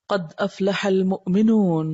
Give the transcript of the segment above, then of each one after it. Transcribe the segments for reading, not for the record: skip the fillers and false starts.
قد افلح المؤمنون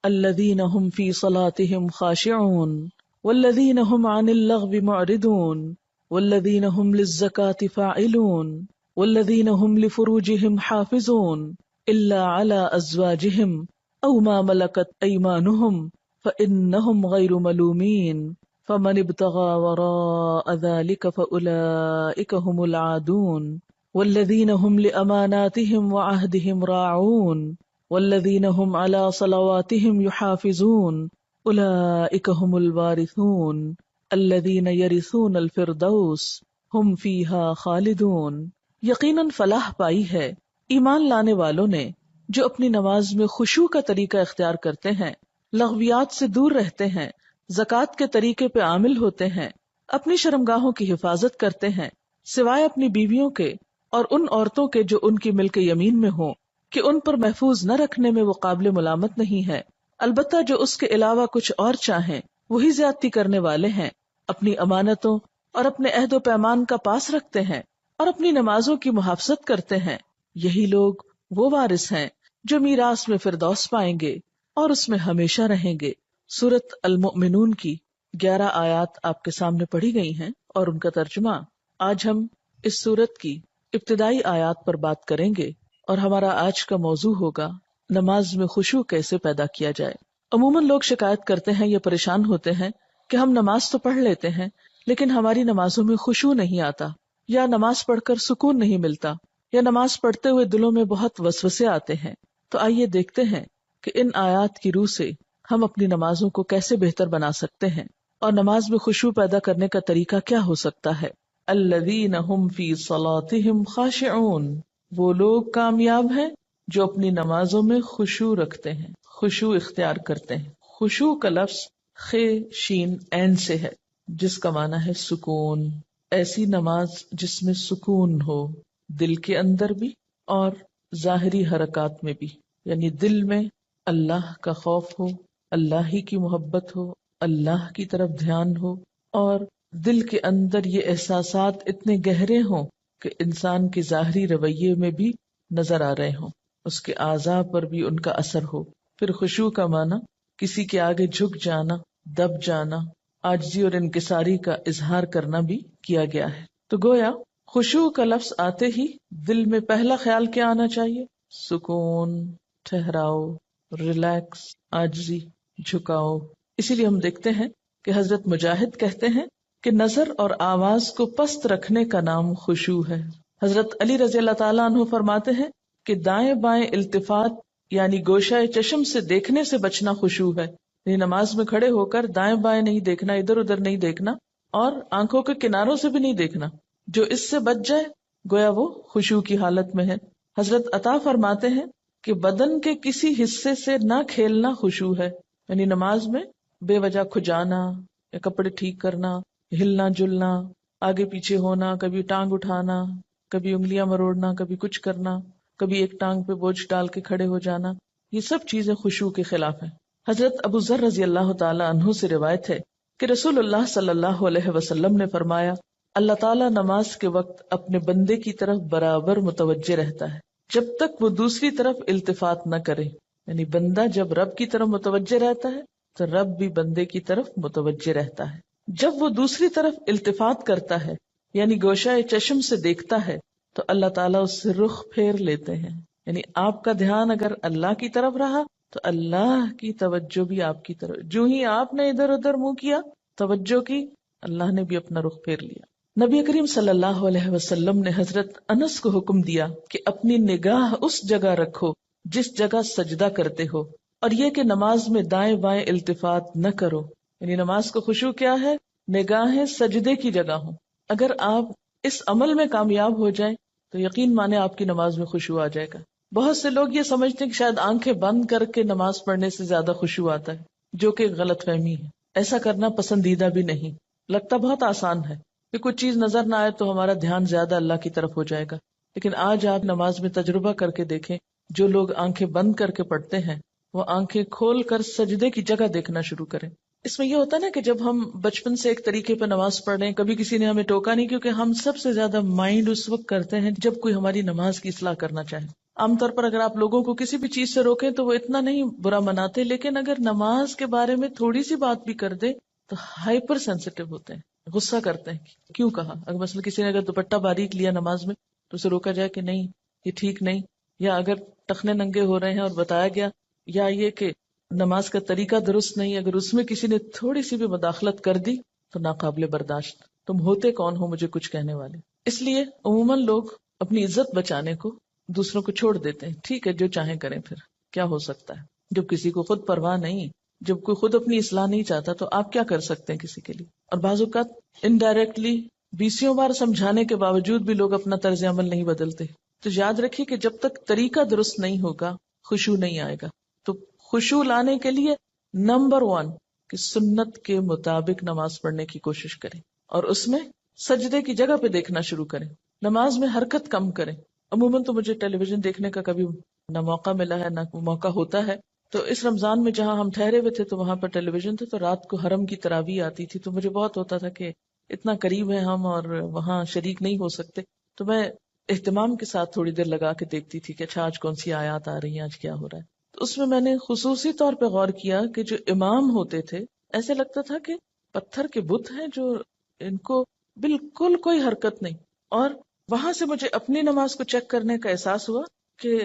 الذين هم في صلاتهم خاشعون والذين هم عن اللغو معرضون والذين هم للزكاة فاعلون والذين هم لفروجهم حافظون إلا على أزواجهم أو ما ملكت أيمانهم فإنهم غير ملومين فمن ابتغى وراء ذلك فأولئك هم العادون والذين هم لأماناتهم وعهدهم راعون والذين هم على صلواتهم يحافظون أولئك هم الوارثون الذين يرثون الفردوس هم فيها خالدون۔ یقیناً فلاح پائی ہے ایمان لانے والوں نے جو اپنی نماز میں خشوع کا طریقہ اختیار کرتے ہیں، لغویات سے دور رہتے ہیں، زکوٰۃ کے طریقے پہ عامل ہوتے ہیں، اپنی شرمگاہوں کی حفاظت کرتے ہیں سوائے اپنی بیویوں کے اور ان عورتوں کے جو ان کی ملک یمین میں ہوں کہ ان پر محفوظ نہ رکھنے میں وہ قابل ملامت نہیں ہے، البتہ جو اس کے علاوہ کچھ اور چاہیں وہی زیادتی کرنے والے ہیں، اپنی امانتوں اور اپنے عہد و پیمان کا پاس رکھتے ہیں اور اپنی نمازوں کی محافظت کرتے ہیں، یہی لوگ وہ وارث ہیں جو میراث میں فردوس پائیں گے اور اس میں ہمیشہ رہیں گے۔ سورۃ المؤمنون کی 11 آیات آپ کے سامنے پڑھی گئی ہیں اور ان کا ترجمہ۔ آج ہم اس سورت کی ابتدائی آیات پر بات کریں گے اور ہمارا آج کا موضوع ہوگا نماز میں خشوع کیسے پیدا کیا جائے۔ عموماً لوگ شکایت کرتے ہیں یا پریشان ہوتے ہیں کہ ہم نماز تو پڑھ لیتے ہیں لیکن ہماری نمازوں میں خشوع نہیں آتا، یا نماز پڑھ کر سکون نہیں ملتا، یا نماز پڑھتے ہوئے دلوں میں بہت وسوسے آتے ہیں۔ تو آئیے دیکھتے ہیں کہ ان آیات کی روح سے ہم اپنی نمازوں کو کیسے بہتر بنا سکتے ہیں اور نماز میں خشوع پیدا کرنے کا طریقہ کیا ہو سکتا ہے۔ الذین هم فی صلاتهم خاشعون، وہ لوگ کامیاب ہیں جو اپنی نمازوں میں خشوع رکھتے ہیں، خشوع اختیار کرتے ہیں۔ خشوع کا لفظ خ شین عین سے ہے جس کا معنی ہے سکون، ایسی نماز جس میں سکون ہو، دل کے اندر بھی اور ظاہری حرکات میں بھی، یعنی دل میں اللہ کا خوف ہو، اللہ ہی کی محبت ہو، اللہ کی طرف دھیان ہو، اور دل کے اندر یہ احساسات اتنے گہرے ہوں کہ انسان کے ظاہری رویے میں بھی نظر آ رہے ہوں، اس کے اعضاء پر بھی ان کا اثر ہو۔ پھر خشوع کا معنی کسی کے آگے جھک جانا، دب جانا، عاجزی اور انکساری کا اظہار کرنا بھی کیا گیا ہے۔ تو گویا خشوع کا لفظ آتے ہی دل میں پہلا خیال کیا آنا چاہیے؟ سکون، ٹھہراؤ، ریلیکس، عاجزی، جھکاؤ۔ اسی لیے ہم دیکھتے ہیں کہ حضرت مجاہد کہتے ہیں کہ نظر اور آواز کو پست رکھنے کا نام خشوع ہے۔ حضرت علی رضی اللہ تعالیٰ عنہ فرماتے ہیں کہ دائیں بائیں التفات یعنی گوشہ چشم سے دیکھنے سے بچنا خشوع ہے، یعنی نماز میں کھڑے ہو کر دائیں بائیں نہیں دیکھنا، ادھر ادھر نہیں دیکھنا اور آنکھوں کے کناروں سے بھی نہیں دیکھنا، جو اس سے بچ جائے گویا وہ خشوع کی حالت میں ہے۔ حضرت عطا فرماتے ہیں کہ بدن کے کسی حصے سے نہ کھیلنا خشوع ہے، یعنی نماز میں بے وجہ کھجانا یا کپڑے ٹھیک کرنا، ہلنا جلنا، آگے پیچھے ہونا، کبھی ٹانگ اٹھانا، کبھی انگلیاں مروڑنا، کبھی کچھ کرنا، کبھی ایک ٹانگ پہ بوجھ ڈال کے کھڑے ہو جانا، یہ سب چیزیں خشوع کے خلاف ہیں۔ حضرت ابو ذر رضی اللہ تعالی عنہ سے روایت ہے کہ رسول اللہ صلی اللہ علیہ وسلم نے فرمایا، اللہ تعالیٰ نماز کے وقت اپنے بندے کی طرف برابر متوجہ رہتا ہے جب تک وہ دوسری طرف التفات نہ کرے، یعنی بندہ جب رب کی طرف متوجہ رہتا ہے تو رب بھی بندے کی طرف متوجہ رہتا ہے۔ جب وہ دوسری طرف التفات کرتا ہے یعنی گوشہ چشم سے دیکھتا ہے تو اللہ تعالیٰ اس سے رخ پھیر لیتے ہیں، یعنی آپ کا دھیان اگر اللہ کی طرف رہا تو اللہ کی توجہ بھی آپ کی طرف، جو ہی آپ نے ادھر ادھر منہ کیا، توجہ کی، اللہ نے بھی اپنا رخ پھیر لیا۔ نبی کریم صلی اللہ علیہ وسلم نے حضرت انس کو حکم دیا کہ اپنی نگاہ اس جگہ رکھو جس جگہ سجدہ کرتے ہو، اور یہ کہ نماز میں دائیں بائیں التفات نہ کرو، یعنی نماز کو خشوع کیا ہے؟ نگاہیں سجدے کی جگہ ہوں۔ اگر آپ اس عمل میں کامیاب ہو جائیں تو یقین مانے آپ کی نماز میں خشوع آ جائے گا۔ بہت سے لوگ یہ سمجھتے ہیں کہ شاید آنکھیں بند کر کے نماز پڑھنے سے زیادہ خشوع آتا ہے، جو کہ غلط فہمی ہے۔ ایسا کرنا پسندیدہ بھی نہیں، لگتا بہت آسان ہے کہ کچھ چیز نظر نہ آئے تو ہمارا دھیان زیادہ اللہ کی طرف ہو جائے گا، لیکن آج آپ نماز میں تجربہ کر کے دیکھیں، جو لوگ آنکھیں بند کر کے پڑھتے ہیں وہ آنکھیں کھول کر سجدے کی جگہ دیکھنا شروع کریں۔ اس میں یہ ہوتا ہے نا کہ جب ہم بچپن سے ایک طریقے پہ نماز پڑھ رہے ہیں، کبھی کسی نے ہمیں ٹوکا نہیں، کیونکہ ہم سب سے زیادہ مائنڈ اس وقت کرتے ہیں جب کوئی ہماری نماز کی اصلاح کرنا چاہے۔ عام طور پر اگر آپ لوگوں کو کسی بھی چیز سے روکیں تو وہ اتنا نہیں برا مناتے، لیکن اگر نماز کے بارے میں تھوڑی سی بات بھی کر دے تو ہائپر سینسیٹیو ہوتے ہیں، غصہ کرتے ہیں، کیوں کہا؟ اگر مثلا کسی نے اگر دوپٹہ باریک لیا نماز میں تو اسے روکا جائے کہ نہیں یہ ٹھیک نہیں، یا اگر ٹخنے ننگے ہو رہے ہیں اور بتایا گیا، یا یہ کہ نماز کا طریقہ درست نہیں، اگر اس میں کسی نے تھوڑی سی بھی مداخلت کر دی تو ناقابل برداشت، تم ہوتے کون ہو مجھے کچھ کہنے والے؟ اس لیے عموماً لوگ اپنی عزت بچانے کو دوسروں کو چھوڑ دیتے ہیں، ٹھیک ہے جو چاہیں کریں، پھر کیا ہو سکتا ہے؟ جب کسی کو خود پرواہ نہیں، جب کوئی خود اپنی اصلاح نہیں چاہتا تو آپ کیا کر سکتے ہیں کسی کے لیے؟ اور بعض اوقات انڈائریکٹلی بیسیوں بار سمجھانے کے باوجود بھی لوگ اپنا طرز عمل نہیں بدلتے. تو یاد رکھیے کہ جب تک طریقہ درست نہیں ہوگا خشوع نہیں آئے گا. تو خشوع لانے کے لیے نمبر 1 کہ سنت کے مطابق نماز پڑھنے کی کوشش کریں، اور اس میں سجدے کی جگہ پہ دیکھنا شروع کریں. نماز میں حرکت کم کریں. عموماً تو مجھے ٹیلی ویژن دیکھنے کا کبھی نہ موقع ملا ہے نہ موقع ہوتا ہے. تو اس رمضان میں جہاں ہم ٹھہرے ہوئے تھے تو وہاں پر ٹیلی ویژن تھے، تو رات کو حرم کی تراویح آتی تھی، تو مجھے بہت ہوتا تھا کہ اتنا قریب ہے ہم اور وہاں شریک نہیں ہو سکتے. تو میں اہتمام کے ساتھ تھوڑی دیر لگا کے دیکھتی تھی کہ اچھا آج کون سی آیات آ رہی ہیں، آج کیا ہو رہا ہے. تو اس میں نے خصوصی طور پہ غور کیا کہ جو امام ہوتے تھے ایسے لگتا تھا کہ پتھر کے بت ہیں جو ان کو بالکل کوئی حرکت نہیں. اور وہاں سے مجھے اپنی نماز کو چیک کرنے کا احساس ہوا کہ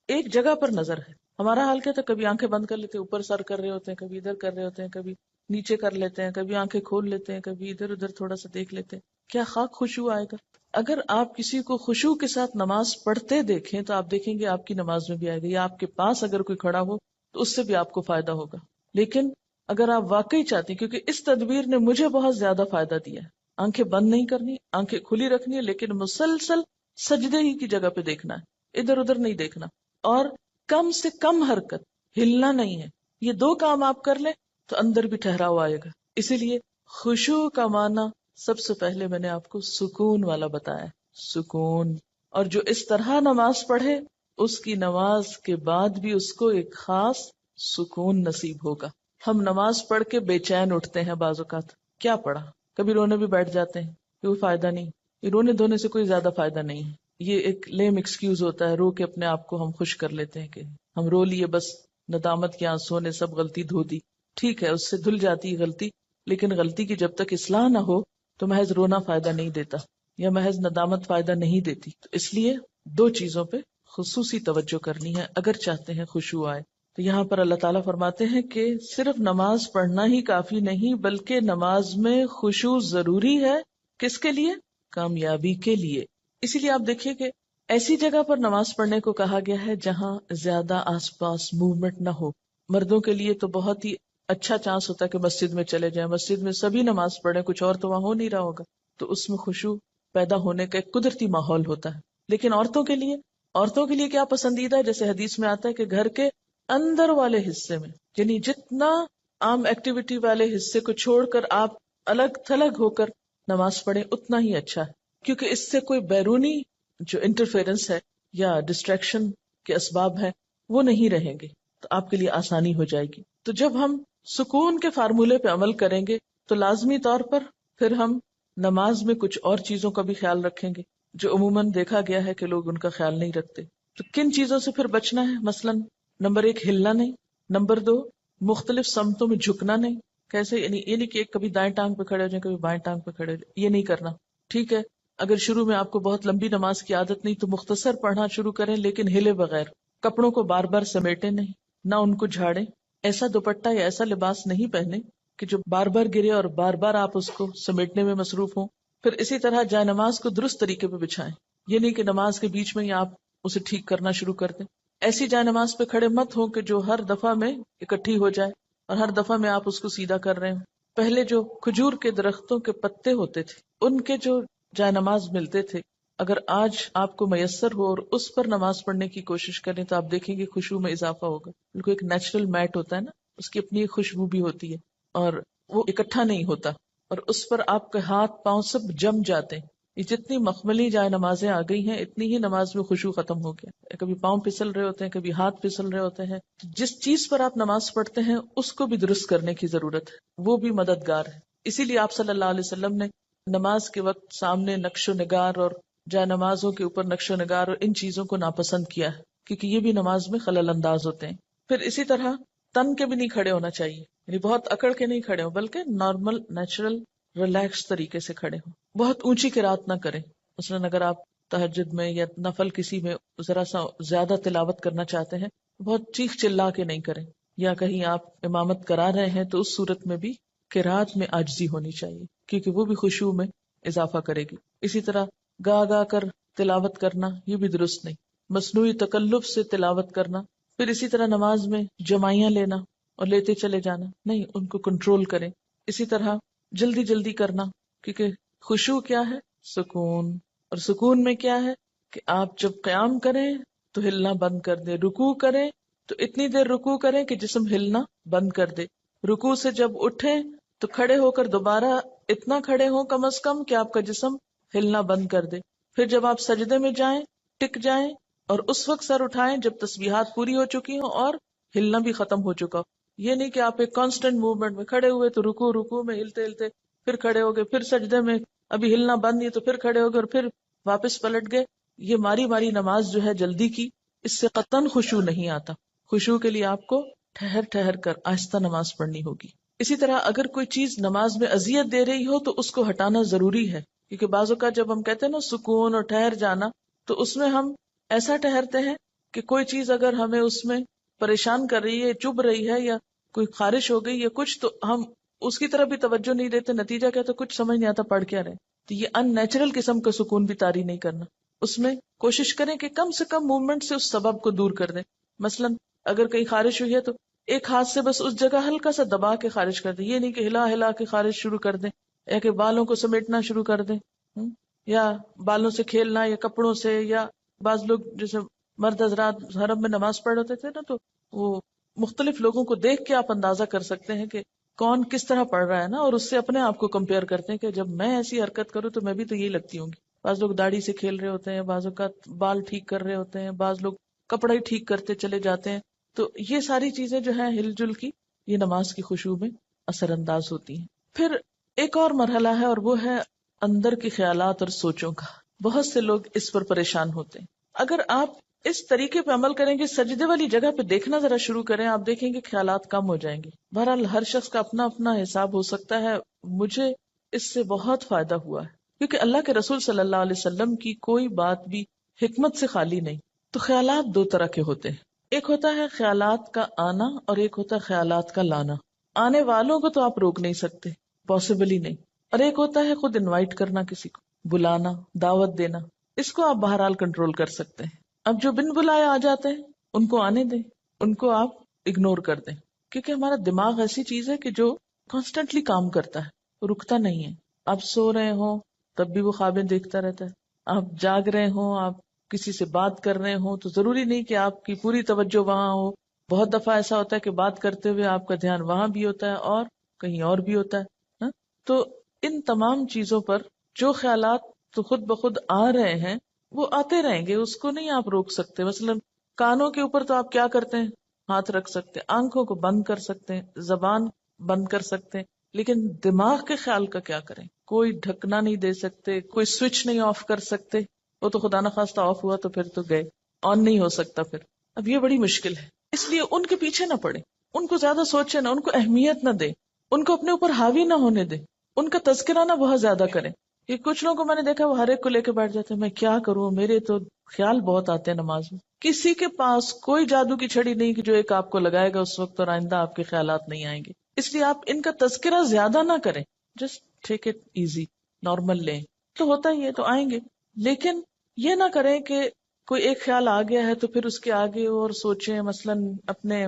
ایک جگہ پر نظر ہے. ہمارا حال کیا تھا، کبھی آنکھیں بند کر لیتے اوپر سر کر رہے ہوتے ہیں، کبھی ادھر کر رہے ہوتے ہیں، کبھی نیچے کر لیتے ہیں، کبھی آنکھیں کھول لیتے ہیں، کبھی ادھر ادھر تھوڑا سا دیکھ لیتے ہیں. کیا خاک خشوع آئے گا؟ اگر آپ کسی کو خشوع کے ساتھ نماز پڑھتے دیکھیں تو آپ دیکھیں گے آپ کی نماز میں بھی آئے گا، یا آپ کے پاس اگر کوئی کھڑا ہو تو اس سے بھی آپ کو فائدہ ہوگا. لیکن اگر آپ واقعی چاہتے ہیں، کیونکہ اس تدبیر نے مجھے بہت زیادہ فائدہ دیا ہے، آنکھیں بند نہیں کرنی، آنکھیں کھلی رکھنی ہے، لیکن مسلسل سجدے ہی کی جگہ پہ دیکھنا ہے، ادھر ادھر نہیں دیکھنا، اور کم سے کم حرکت، ہلنا نہیں ہے. یہ 2 کام آپ کر لیں تو اندر بھی ٹھہراؤ آئے گا. اسی لیے خشوع کا معنی سب سے پہلے میں نے آپ کو سکون والا بتایا، سکون. اور جو اس طرح نماز پڑھے اس کی نماز کے بعد بھی اس کو ایک خاص سکون نصیب ہوگا. ہم نماز پڑھ کے بے چین اٹھتے ہیں بعض اوقات، کیا پڑھا، کبھی رونے بھی بیٹھ جاتے ہیں، کوئی فائدہ نہیں. یہ رونے دھونے سے کوئی زیادہ فائدہ نہیں ہے، یہ ایک لیم ایکسکیوز ہوتا ہے، رو کے اپنے آپ کو ہم خوش کر لیتے ہیں کہ ہم رو لیے، بس ندامت کے آنسوں نے سب غلطی دھو دی. ٹھیک ہے اس سے دھل جاتی ہے غلطی، لیکن غلطی کی جب تک اصلاح نہ ہو تو محض رونا فائدہ نہیں دیتا، یا محض ندامت فائدہ نہیں دیتی. تو اس لیے 2 چیزوں پہ خصوصی توجہ کرنی ہے اگر چاہتے ہیں خشوع آئے. تو یہاں پر اللہ تعالیٰ فرماتے ہیں کہ صرف نماز پڑھنا ہی کافی نہیں، بلکہ نماز میں خشوع ضروری ہے. کس کے لیے؟ کامیابی کے لیے. اسی لیے آپ دیکھیے کہ ایسی جگہ پر نماز پڑھنے کو کہا گیا ہے جہاں زیادہ آس پاس موومنٹ نہ ہو. مردوں کے لیے تو بہت ہی اچھا چانس ہوتا ہے کہ مسجد میں چلے جائیں، مسجد میں سبھی نماز پڑھیں، کچھ اور تو وہاں ہو نہیں رہا ہوگا، تو اس میں خشوع پیدا ہونے کا ایک قدرتی ماحول ہوتا ہے. لیکن عورتوں کے لیے کیا پسندیدہ ہے؟ جیسے حدیث میں آتا ہے کہ گھر کے اندر والے حصے میں، یعنی جتنا عام ایکٹیویٹی والے حصے کو چھوڑ کر آپ الگ تھلگ ہو کر نماز پڑھیں اتنا ہی اچھا ہے، کیونکہ اس سے کوئی بیرونی جو انٹرفیرنس ہے یا ڈسٹریکشن کے اسباب ہیں وہ نہیں رہیں گے، تو آپ کے لیے آسانی ہو جائے گی. تو جب ہم سکون کے فارمولے پہ عمل کریں گے تو لازمی طور پر پھر ہم نماز میں کچھ اور چیزوں کا بھی خیال رکھیں گے جو عموماً دیکھا گیا ہے کہ لوگ ان کا خیال نہیں رکھتے. تو کن چیزوں سے پھر بچنا ہے؟ مثلاً نمبر 1 ہلنا نہیں، نمبر 2 مختلف سمتوں میں جھکنا نہیں. کیسے؟ یعنی یہ نہیں کہ ایک کبھی دائیں ٹانگ پہ کھڑے ہو جائیں، کبھی بائیں ٹانگ پہ کھڑے ہو جائیں، یہ نہیں کرنا. ٹھیک ہے اگر شروع میں آپ کو بہت لمبی نماز کی عادت نہیں تو مختصر پڑھنا شروع کریں، لیکن ہلے بغیر. کپڑوں کو بار بار سمیٹیں نہیں، نہ ان کو جھاڑیں. ایسا دوپٹہ یا ایسا لباس نہیں پہنے کہ جو بار بار گرے اور بار بار آپ اس کو سمیٹنے میں مصروف ہوں. پھر اسی طرح جائے نماز کو درست طریقے پہ بچھائیں، یہ نہیں کہ نماز کے بیچ میں ہی آپ اسے ٹھیک کرنا شروع کر دیں. ایسی جائے نماز پہ کھڑے مت ہوں کہ جو ہر دفعہ میں اکٹھی ہو جائے اور ہر دفعہ میں آپ اس کو سیدھا کر رہے ہوں. پہلے جو کھجور کے درختوں کے پتے ہوتے تھے ان کے جو جائے نماز ملتے تھے، اگر آج آپ کو میسر ہو اور اس پر نماز پڑھنے کی کوشش کریں تو آپ دیکھیں گے خشوع میں اضافہ ہوگا. بالکل ایک نیچرل میٹ ہوتا ہے نا، اس کی اپنی ایک خوشبو بھی ہوتی ہے اور وہ اکٹھا نہیں ہوتا، اور اس پر آپ کے ہاتھ پاؤں سب جم جاتے ہیں. یہ جتنی مخملی جائے نمازیں آ گئی ہیں اتنی ہی نماز میں خشوع ختم ہو گیا. کبھی پاؤں پھسل رہے ہوتے ہیں، کبھی ہاتھ پھسل رہے ہوتے ہیں. جس چیز پر آپ نماز پڑھتے ہیں اس کو بھی درست کرنے کی ضرورت ہے، وہ بھی مددگار ہے. اسی لیے آپ صلی اللہ علیہ وسلم نے نماز کے وقت سامنے نقش و نگار اور جائے نمازوں کے اوپر نقش و نگار اور ان چیزوں کو ناپسند کیا ہے. کیونکہ یہ بھی نماز میں خلل انداز ہوتے ہیں. پھر اسی طرح تن کے بھی نہیں کھڑے ہونا چاہیے، یعنی بہت اکڑ کے نہیں کھڑے ہوں بلکہ نارمل نیچرل ریلیکس طریقے سے کھڑے ہوں. بہت اونچی قرات نہ کریں. مثلاً اگر آپ تہجد میں یا نفل کسی میں ذرا سا زیادہ تلاوت کرنا چاہتے ہیں، بہت چیخ چلا کے نہیں کریں. یا کہیں آپ امامت کرا رہے ہیں تو اس صورت میں بھی قرات میں عاجزی ہونی چاہیے، کیونکہ وہ بھی خشوع میں اضافہ کرے گی. اسی طرح گا گا کر تلاوت کرنا یہ بھی درست نہیں. مصنوعی تکلف سے تلاوت کرنا. پھر اسی طرح نماز میں جمائیاں لینا اور لیتے چلے جانا نہیں، ان کو کنٹرول کریں. اسی طرح جلدی جلدی کرنا، کیونکہ خشوع کیا ہے؟ سکون. اور سکون میں کیا ہے کہ آپ جب قیام کریں تو ہلنا بند کر دیں، رکوع کریں تو اتنی دیر رکوع کریں کہ جسم ہلنا بند کر دے. رکوع سے جب اٹھیں تو کھڑے ہو کر دوبارہ اتنا کھڑے ہوں کم از کم کہ آپ کا جسم ہلنا بند کر دے. پھر جب آپ سجدے میں جائیں ٹک جائیں اور اس وقت سر اٹھائیں جب تسبیحات پوری ہو چکی ہوں اور ہلنا بھی ختم ہو چکا ہو. یہ نہیں کہ آپ ایک کانسٹنٹ موومنٹ میں کھڑے ہوئے تو رکوع میں ہلتے ہلتے پھر کھڑے ہو گئے، پھر سجدے میں ابھی ہلنا بند نہیں تو پھر کھڑے ہو گئے اور پھر واپس پلٹ گئے. یہ ماری ماری نماز جو ہے جلدی کی، اس سے قطعاً خشوع نہیں آتا. خشوع کے لیے آپ کو ٹھہر ٹھہر کر آہستہ نماز پڑھنی ہوگی. اسی طرح اگر کوئی چیز نماز میں اذیت دے رہی ہو تو اس کو ہٹانا ضروری ہے، کیونکہ بعض اوقات جب ہم کہتے ہیں نا سکون اور ٹھہر جانا، تو اس میں ہم ایسا ٹھہرتے ہیں کہ کوئی چیز اگر ہمیں اس میں پریشان کر رہی ہے، چبھ رہی ہے یا کوئی خارش ہو گئی یا کچھ، تو ہم اس کی طرف بھی توجہ نہیں دیتے. نتیجہ کیا؟ تو کچھ سمجھ نہیں آتا پڑھ کیا رہے. تو یہ ان نیچرل قسم کا سکون بھی طاری نہیں کرنا. اس میں کوشش کریں کہ کم سے کم موومنٹ سے اس سبب کو دور کر دیں. مثلا اگر کہیں خارش ہوئی ہے تو ایک ہاتھ سے بس اس جگہ ہلکا سا دبا کے خارش کر دیں. یہ نہیں کہ ہلا ہلا کے خارش شروع کر دیں یا کہ بالوں کو سمیٹنا شروع کر دیں یا بالوں سے کھیلنا یا کپڑوں سے. یا بعض لوگ جیسے مرد حضرات حرم میں نماز پڑھ ہوتے تھے نا، تو وہ مختلف لوگوں کو دیکھ کے آپ اندازہ کر سکتے ہیں کہ کون کس طرح پڑھ رہا ہے نا، اور اس سے اپنے آپ کو کمپیئر کرتے ہیں کہ جب میں ایسی حرکت کروں تو میں بھی تو یہی لگتی ہوں گی. بعض لوگ داڑھی سے کھیل رہے ہوتے ہیں، بعض اوقات بال ٹھیک کر رہے ہوتے ہیں، بعض لوگ کپڑا ہی ٹھیک کرتے چلے جاتے ہیں. تو یہ ساری چیزیں جو ہیں ہل جل کی، یہ نماز کی خشوع میں اثر انداز ہوتی ہیں. پھر ایک اور مرحلہ ہے اور وہ ہے اندر کے خیالات اور سوچوں کا. بہت سے لوگ اس پر پریشان ہوتے ہیں. اگر آپ اس طریقے پہ عمل کریں گے، سجدے والی جگہ پہ دیکھنا ذرا شروع کریں، آپ دیکھیں گے خیالات کم ہو جائیں گے. بہرحال ہر شخص کا اپنا اپنا حساب ہو سکتا ہے. مجھے اس سے بہت فائدہ ہوا ہے، کیونکہ اللہ کے رسول صلی اللہ علیہ وسلم کی کوئی بات بھی حکمت سے خالی نہیں. تو خیالات دو طرح کے ہوتے ہیں. ایک ہوتا ہے خیالات کا آنا اور ایک ہوتا ہے خیالات کا لانا. آنے والوں کو تو آپ روک نہیں سکتے، پاسبل ہی نہیں. اور ایک ہوتا ہے خود انوائٹ کرنا، کسی کو بلانا، دعوت دینا. اس کو آپ بہرحال کنٹرول کر سکتے ہیں. اب جو بن بلائے آ جاتے ہیں ان کو آنے دیں، ان کو آپ اگنور کر دیں، کیونکہ ہمارا دماغ ایسی چیز ہے کہ جو کانسٹنٹلی کام کرتا ہے، رکتا نہیں ہے. آپ سو رہے ہوں تب بھی وہ خوابیں دیکھتا رہتا ہے، آپ جاگ رہے ہوں، آپ کسی سے بات کر رہے ہوں تو ضروری نہیں کہ آپ کی پوری توجہ وہاں ہو. بہت دفعہ ایسا ہوتا ہے کہ بات کرتے ہوئے آپ کا دھیان وہاں بھی ہوتا ہے اور کہیں اور بھی ہوتا ہے. تو ان تمام چیزوں پر جو خیالات تو خود بخود آ رہے ہیں وہ آتے رہیں گے، اس کو نہیں آپ روک سکتے. مثلا کانوں کے اوپر تو آپ کیا کرتے ہیں؟ ہاتھ رکھ سکتے ہیں، آنکھوں کو بند کر سکتے ہیں، زبان بند کر سکتے ہیں، لیکن دماغ کے خیال کا کیا کریں؟ کوئی ڈھکنا نہیں دے سکتے، کوئی سوئچ نہیں آف کر سکتے. وہ تو خدا نخواستہ آف ہوا تو پھر تو گئے، آن نہیں ہو سکتا پھر. اب یہ بڑی مشکل ہے. اس لیے ان کے پیچھے نہ پڑے، ان کو زیادہ سوچے نہ، ان کو اہمیت نہ دے، ان کو اپنے اوپر حاوی نہ ہونے دے، ان کا تذکرہ نہ بہت زیادہ کریں. کہ کچھ لوگوں کو میں نے دیکھا وہ ہر ایک کو لے کے بیٹھ جاتے ہیں، میں کیا کروں، میرے تو خیال بہت آتے ہیں نماز میں. کسی کے پاس کوئی جادو کی چھڑی نہیں کہ جو ایک آپ کو لگائے گا اس وقت اور آئندہ آپ کے خیالات نہیں آئیں گے. اس لیے آپ ان کا تذکرہ زیادہ نہ کریں، just take it easy, normal لیں. تو ہوتا ہی ہے تو آئیں گے، لیکن یہ نہ کریں کہ کوئی ایک خیال آ گیا ہے تو پھر اس کے آگے اور سوچیں. مثلاً اپنے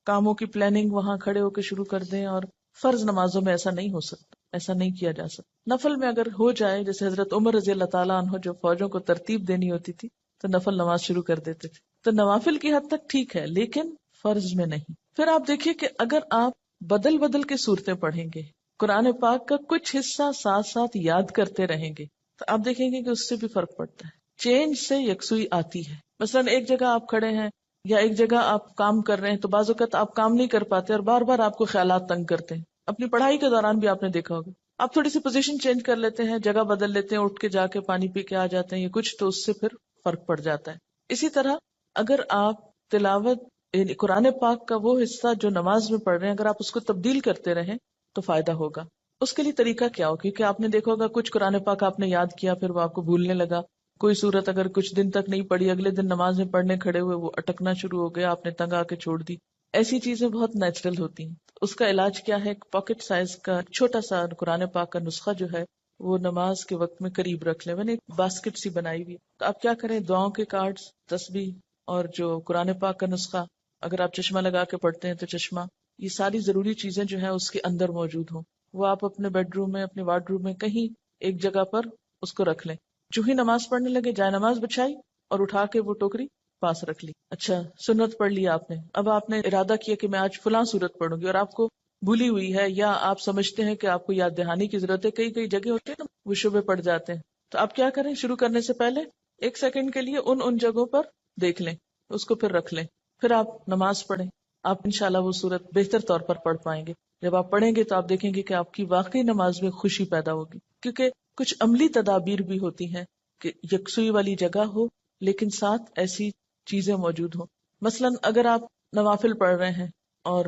کاموں کی پلاننگ وہاں کھڑے ہو کے شروع کر دیں. اور فرض نمازوں میں ایسا نہیں ہو سکتا، ایسا نہیں کیا جا سکتا. نفل میں اگر ہو جائے، جیسے حضرت عمر رضی اللہ تعالیٰ عنہ جو فوجوں کو ترتیب دینی ہوتی تھی تو نفل نماز شروع کر دیتے تھے. تو نوافل کی حد تک ٹھیک ہے لیکن فرض میں نہیں. پھر آپ دیکھیے کہ اگر آپ بدل بدل کے صورتیں پڑھیں گے، قرآن پاک کا کچھ حصہ ساتھ ساتھ یاد کرتے رہیں گے، تو آپ دیکھیں گے کہ اس سے بھی فرق پڑتا ہے. چینج سے یکسوئی آتی ہے. مثلاً ایک جگہ آپ کھڑے ہیں یا ایک جگہ آپ کام کر رہے ہیں تو بعض اوقات آپ کام نہیں کر پاتے اور بار بار آپ کو خیالات تنگ کرتے ہیں. اپنی پڑھائی کے دوران بھی آپ نے دیکھا ہوگا، آپ تھوڑی سی پوزیشن چینج کر لیتے ہیں، جگہ بدل لیتے ہیں، اٹھ کے جا کے پانی پی کے آ جاتے ہیں یا کچھ، تو اس سے پھر فرق پڑ جاتا ہے. اسی طرح اگر آپ تلاوت یعنی قرآن پاک کا وہ حصہ جو نماز میں پڑھ رہے ہیں اگر آپ اس کو تبدیل کرتے رہیں تو فائدہ ہوگا. اس کے لیے طریقہ کیا ہو؟ کیونکہ آپ نے دیکھا ہوگا کچھ قرآن پاک آپ نے یاد کیا پھر وہ آپ کو بھولنے لگا. کوئی صورت اگر کچھ دن تک نہیں پڑھی اگلے دن نماز میں پڑھنے کھڑے ہوئے وہ اٹکنا شروع ہو گیا, آپ نے تنگ آ کے چھوڑ دی. ایسی چیزیں بہت نیچرل ہوتی ہیں. اس کا علاج کیا ہے؟ پاکٹ سائز کا چھوٹا سا قرآن پاک کا نسخہ جو ہے وہ نماز کے وقت میں قریب رکھ لیں. میں نے ایک باسکٹ سی بنائی ہوئی. تو آپ کیا کریں, دعاؤں کے کارڈز, تسبیح اور جو قرآن پاک کا نسخہ, اگر آپ چشمہ لگا کے پڑھتے ہیں تو چشمہ, یہ ساری ضروری چیزیں جو ہیں اس کے اندر موجود ہوں. وہ آپ اپنے بیڈ روم میں, اپنے وارڈ روم میں کہیں ایک جگہ پر اس کو رکھ لیں. جو ہی نماز پڑھنے لگے جائے نماز بچھائی اور اٹھا کے وہ ٹوکری پاس رکھ لی. اچھا سنت پڑھ لی آپ نے, اب آپ نے ارادہ کیا کہ میں آج فلاں سورت پڑھوں گی اور آپ کو بھولی ہوئی ہے یا آپ سمجھتے ہیں کہ آپ کو یاد دہانی کی ضرورت ہے. کئی کئی جگہ ہوتے ہیں نا وہ شبے پڑ جاتے ہیں. تو آپ کیا کریں, شروع کرنے سے پہلے 1 سیکنڈ کے لیے ان جگہوں پر دیکھ لیں, اس کو پھر رکھ لیں, پھر آپ نماز پڑھیں. آپ انشاءاللہ وہ سورت بہتر طور پر پڑھ پائیں گے. جب آپ پڑھیں گے تو آپ دیکھیں گے کہ آپ کی واقعی نماز میں خوشی پیدا ہوگی. کیونکہ کچھ عملی تدابیر بھی ہوتی ہیں کہ یکسوئی والی جگہ ہو لیکن ساتھ ایسی چیزیں موجود ہوں. مثلا اگر آپ نوافل پڑھ رہے ہیں اور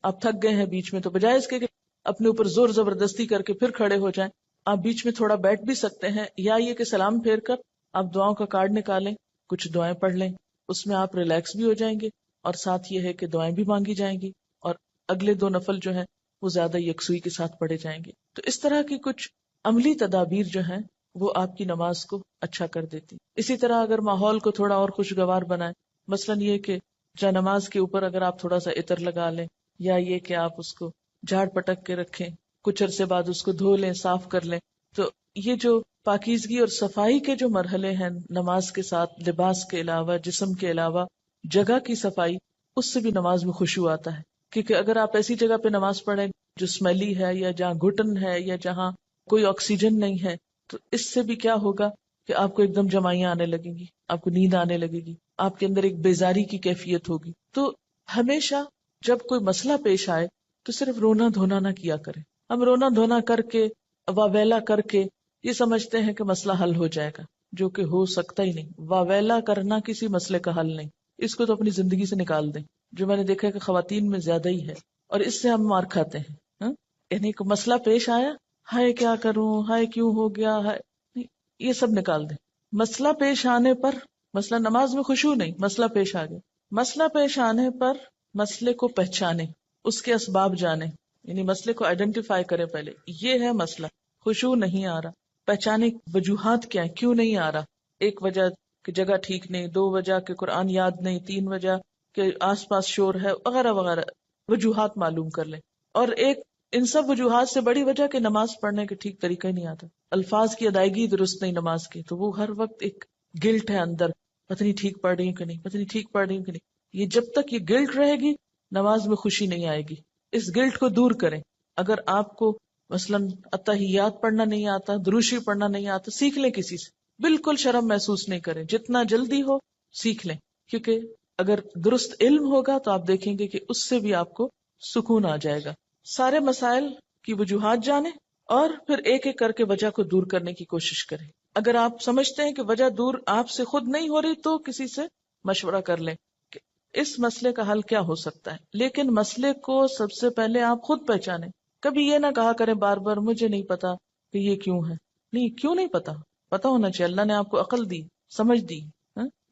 آپ تھک گئے ہیں بیچ میں, تو بجائے اس کے کہ اپنے اوپر زور زبردستی کر کے پھر کھڑے ہو جائیں, آپ بیچ میں تھوڑا بیٹھ بھی سکتے ہیں, یا یہ کہ سلام پھیر کر آپ دعاؤں کا کارڈ نکالیں, کچھ دعائیں پڑھ لیں. اس میں آپ ریلیکس بھی ہو جائیں گے اور ساتھ یہ ہے کہ دعائیں بھی مانگی جائیں گی اور اگلے 2 نفل جو ہیں وہ زیادہ یکسوئی کے ساتھ پڑھے جائیں گے. تو اس طرح کی کچھ عملی تدابیر جو ہیں وہ آپ کی نماز کو اچھا کر دیتی. اسی طرح اگر ماحول کو تھوڑا اور خوشگوار بنائیں, مثلا یہ کہ جا نماز کے اوپر اگر آپ تھوڑا سا عطر لگا لیں, یا یہ کہ آپ اس کو جھاڑ پٹک کے رکھیں, کچھ عرصے بعد اس کو دھو لیں, صاف کر لیں. تو یہ جو پاکیزگی اور صفائی کے جو مرحلے ہیں نماز کے ساتھ, لباس کے علاوہ, جسم کے علاوہ جگہ کی صفائی, اس سے بھی نماز میں خشوع آتا ہے. کیونکہ اگر آپ ایسی جگہ پہ نماز پڑھیں جو اسمیلی ہے یا جہاں گھٹن ہے یا جہاں کوئی آکسیجن نہیں ہے, تو اس سے بھی کیا ہوگا کہ آپ کو ایک دم جمائیاں آنے لگیں گی, آپ کو نیند آنے لگے گی, آپ کے اندر ایک بیزاری کی کیفیت ہوگی. تو ہمیشہ جب کوئی مسئلہ پیش آئے تو صرف رونا دھونا نہ کیا کریں. ہم رونا دھونا کر کے واویلا کر کے یہ سمجھتے ہیں کہ مسئلہ حل ہو جائے گا, جو کہ ہو سکتا ہی نہیں. واویلا کرنا کسی مسئلے کا حل نہیں, اس کو تو اپنی زندگی سے نکال دیں, جو میں نے دیکھا ہے کہ خواتین میں زیادہ ہی ہے, اور اس سے ہم مار کھاتے ہیں. یعنی کوئی مسئلہ پیش آیا, ہائے کیا کروں, ہائے کیوں ہو گیا, ہائے, یہ سب نکال دیں. مسئلہ پیش آنے پر, مسئلہ نماز میں خشوع نہیں, مسئلہ پیش آ گیا, مسئلہ پیش آنے پر مسئلے کو پہچانے, اس کے اسباب جانے, یعنی مسئلے کو آئیڈینٹیفائی کرے. پہلے یہ ہے مسئلہ, خشوع نہیں آ رہا, پہچانے وجوہات کیا ہیں, کیوں نہیں آ رہا. 1 وجہ کہ جگہ ٹھیک نہیں, 2 وجہ کہ قرآن یاد نہیں, 3 وجہ کہ آس پاس شور ہے, وغیرہ وغیرہ وجوہات معلوم کر لیں. اور ایک ان سب وجوہات سے بڑی وجہ کہ نماز پڑھنے کے ٹھیک طریقہ ہی نہیں آتا, الفاظ کی ادائیگی درست نہیں نماز کی, تو وہ ہر وقت ایک گلٹ ہے اندر, پتہ نہیں ٹھیک پڑھ رہی ہوں کہ نہیں, پتہ نہیں ٹھیک پڑھ رہی ہوں کہ نہیں. یہ جب تک یہ گلٹ رہے گی نماز میں خوشی نہیں آئے گی. اس گلٹ کو دور کریں. اگر آپ کو مثلا اتحیات پڑھنا نہیں آتا, دروشی پڑھنا نہیں آتا, سیکھ لیں کسی سے, بالکل شرم محسوس نہیں کریں, جتنا جلدی ہو سیکھ لیں. کیونکہ اگر درست علم ہوگا تو آپ دیکھیں گے کہ اس سے بھی آپ کو سکون آ جائے گا. سارے مسائل کی وجوہات جانیں اور پھر ایک ایک کر کے وجہ کو دور کرنے کی کوشش کریں. اگر آپ سمجھتے ہیں کہ وجہ دور آپ سے خود نہیں ہو رہی تو کسی سے مشورہ کر لیں کہ اس مسئلے کا حل کیا ہو سکتا ہے. لیکن مسئلے کو سب سے پہلے آپ خود پہچانیں. کبھی یہ نہ کہا کریں بار بار مجھے نہیں پتا کہ یہ کیوں ہے. نہیں, کیوں نہیں پتا, پتا ہونا چاہیے. اللہ نے آپ کو عقل دی, سمجھ دی,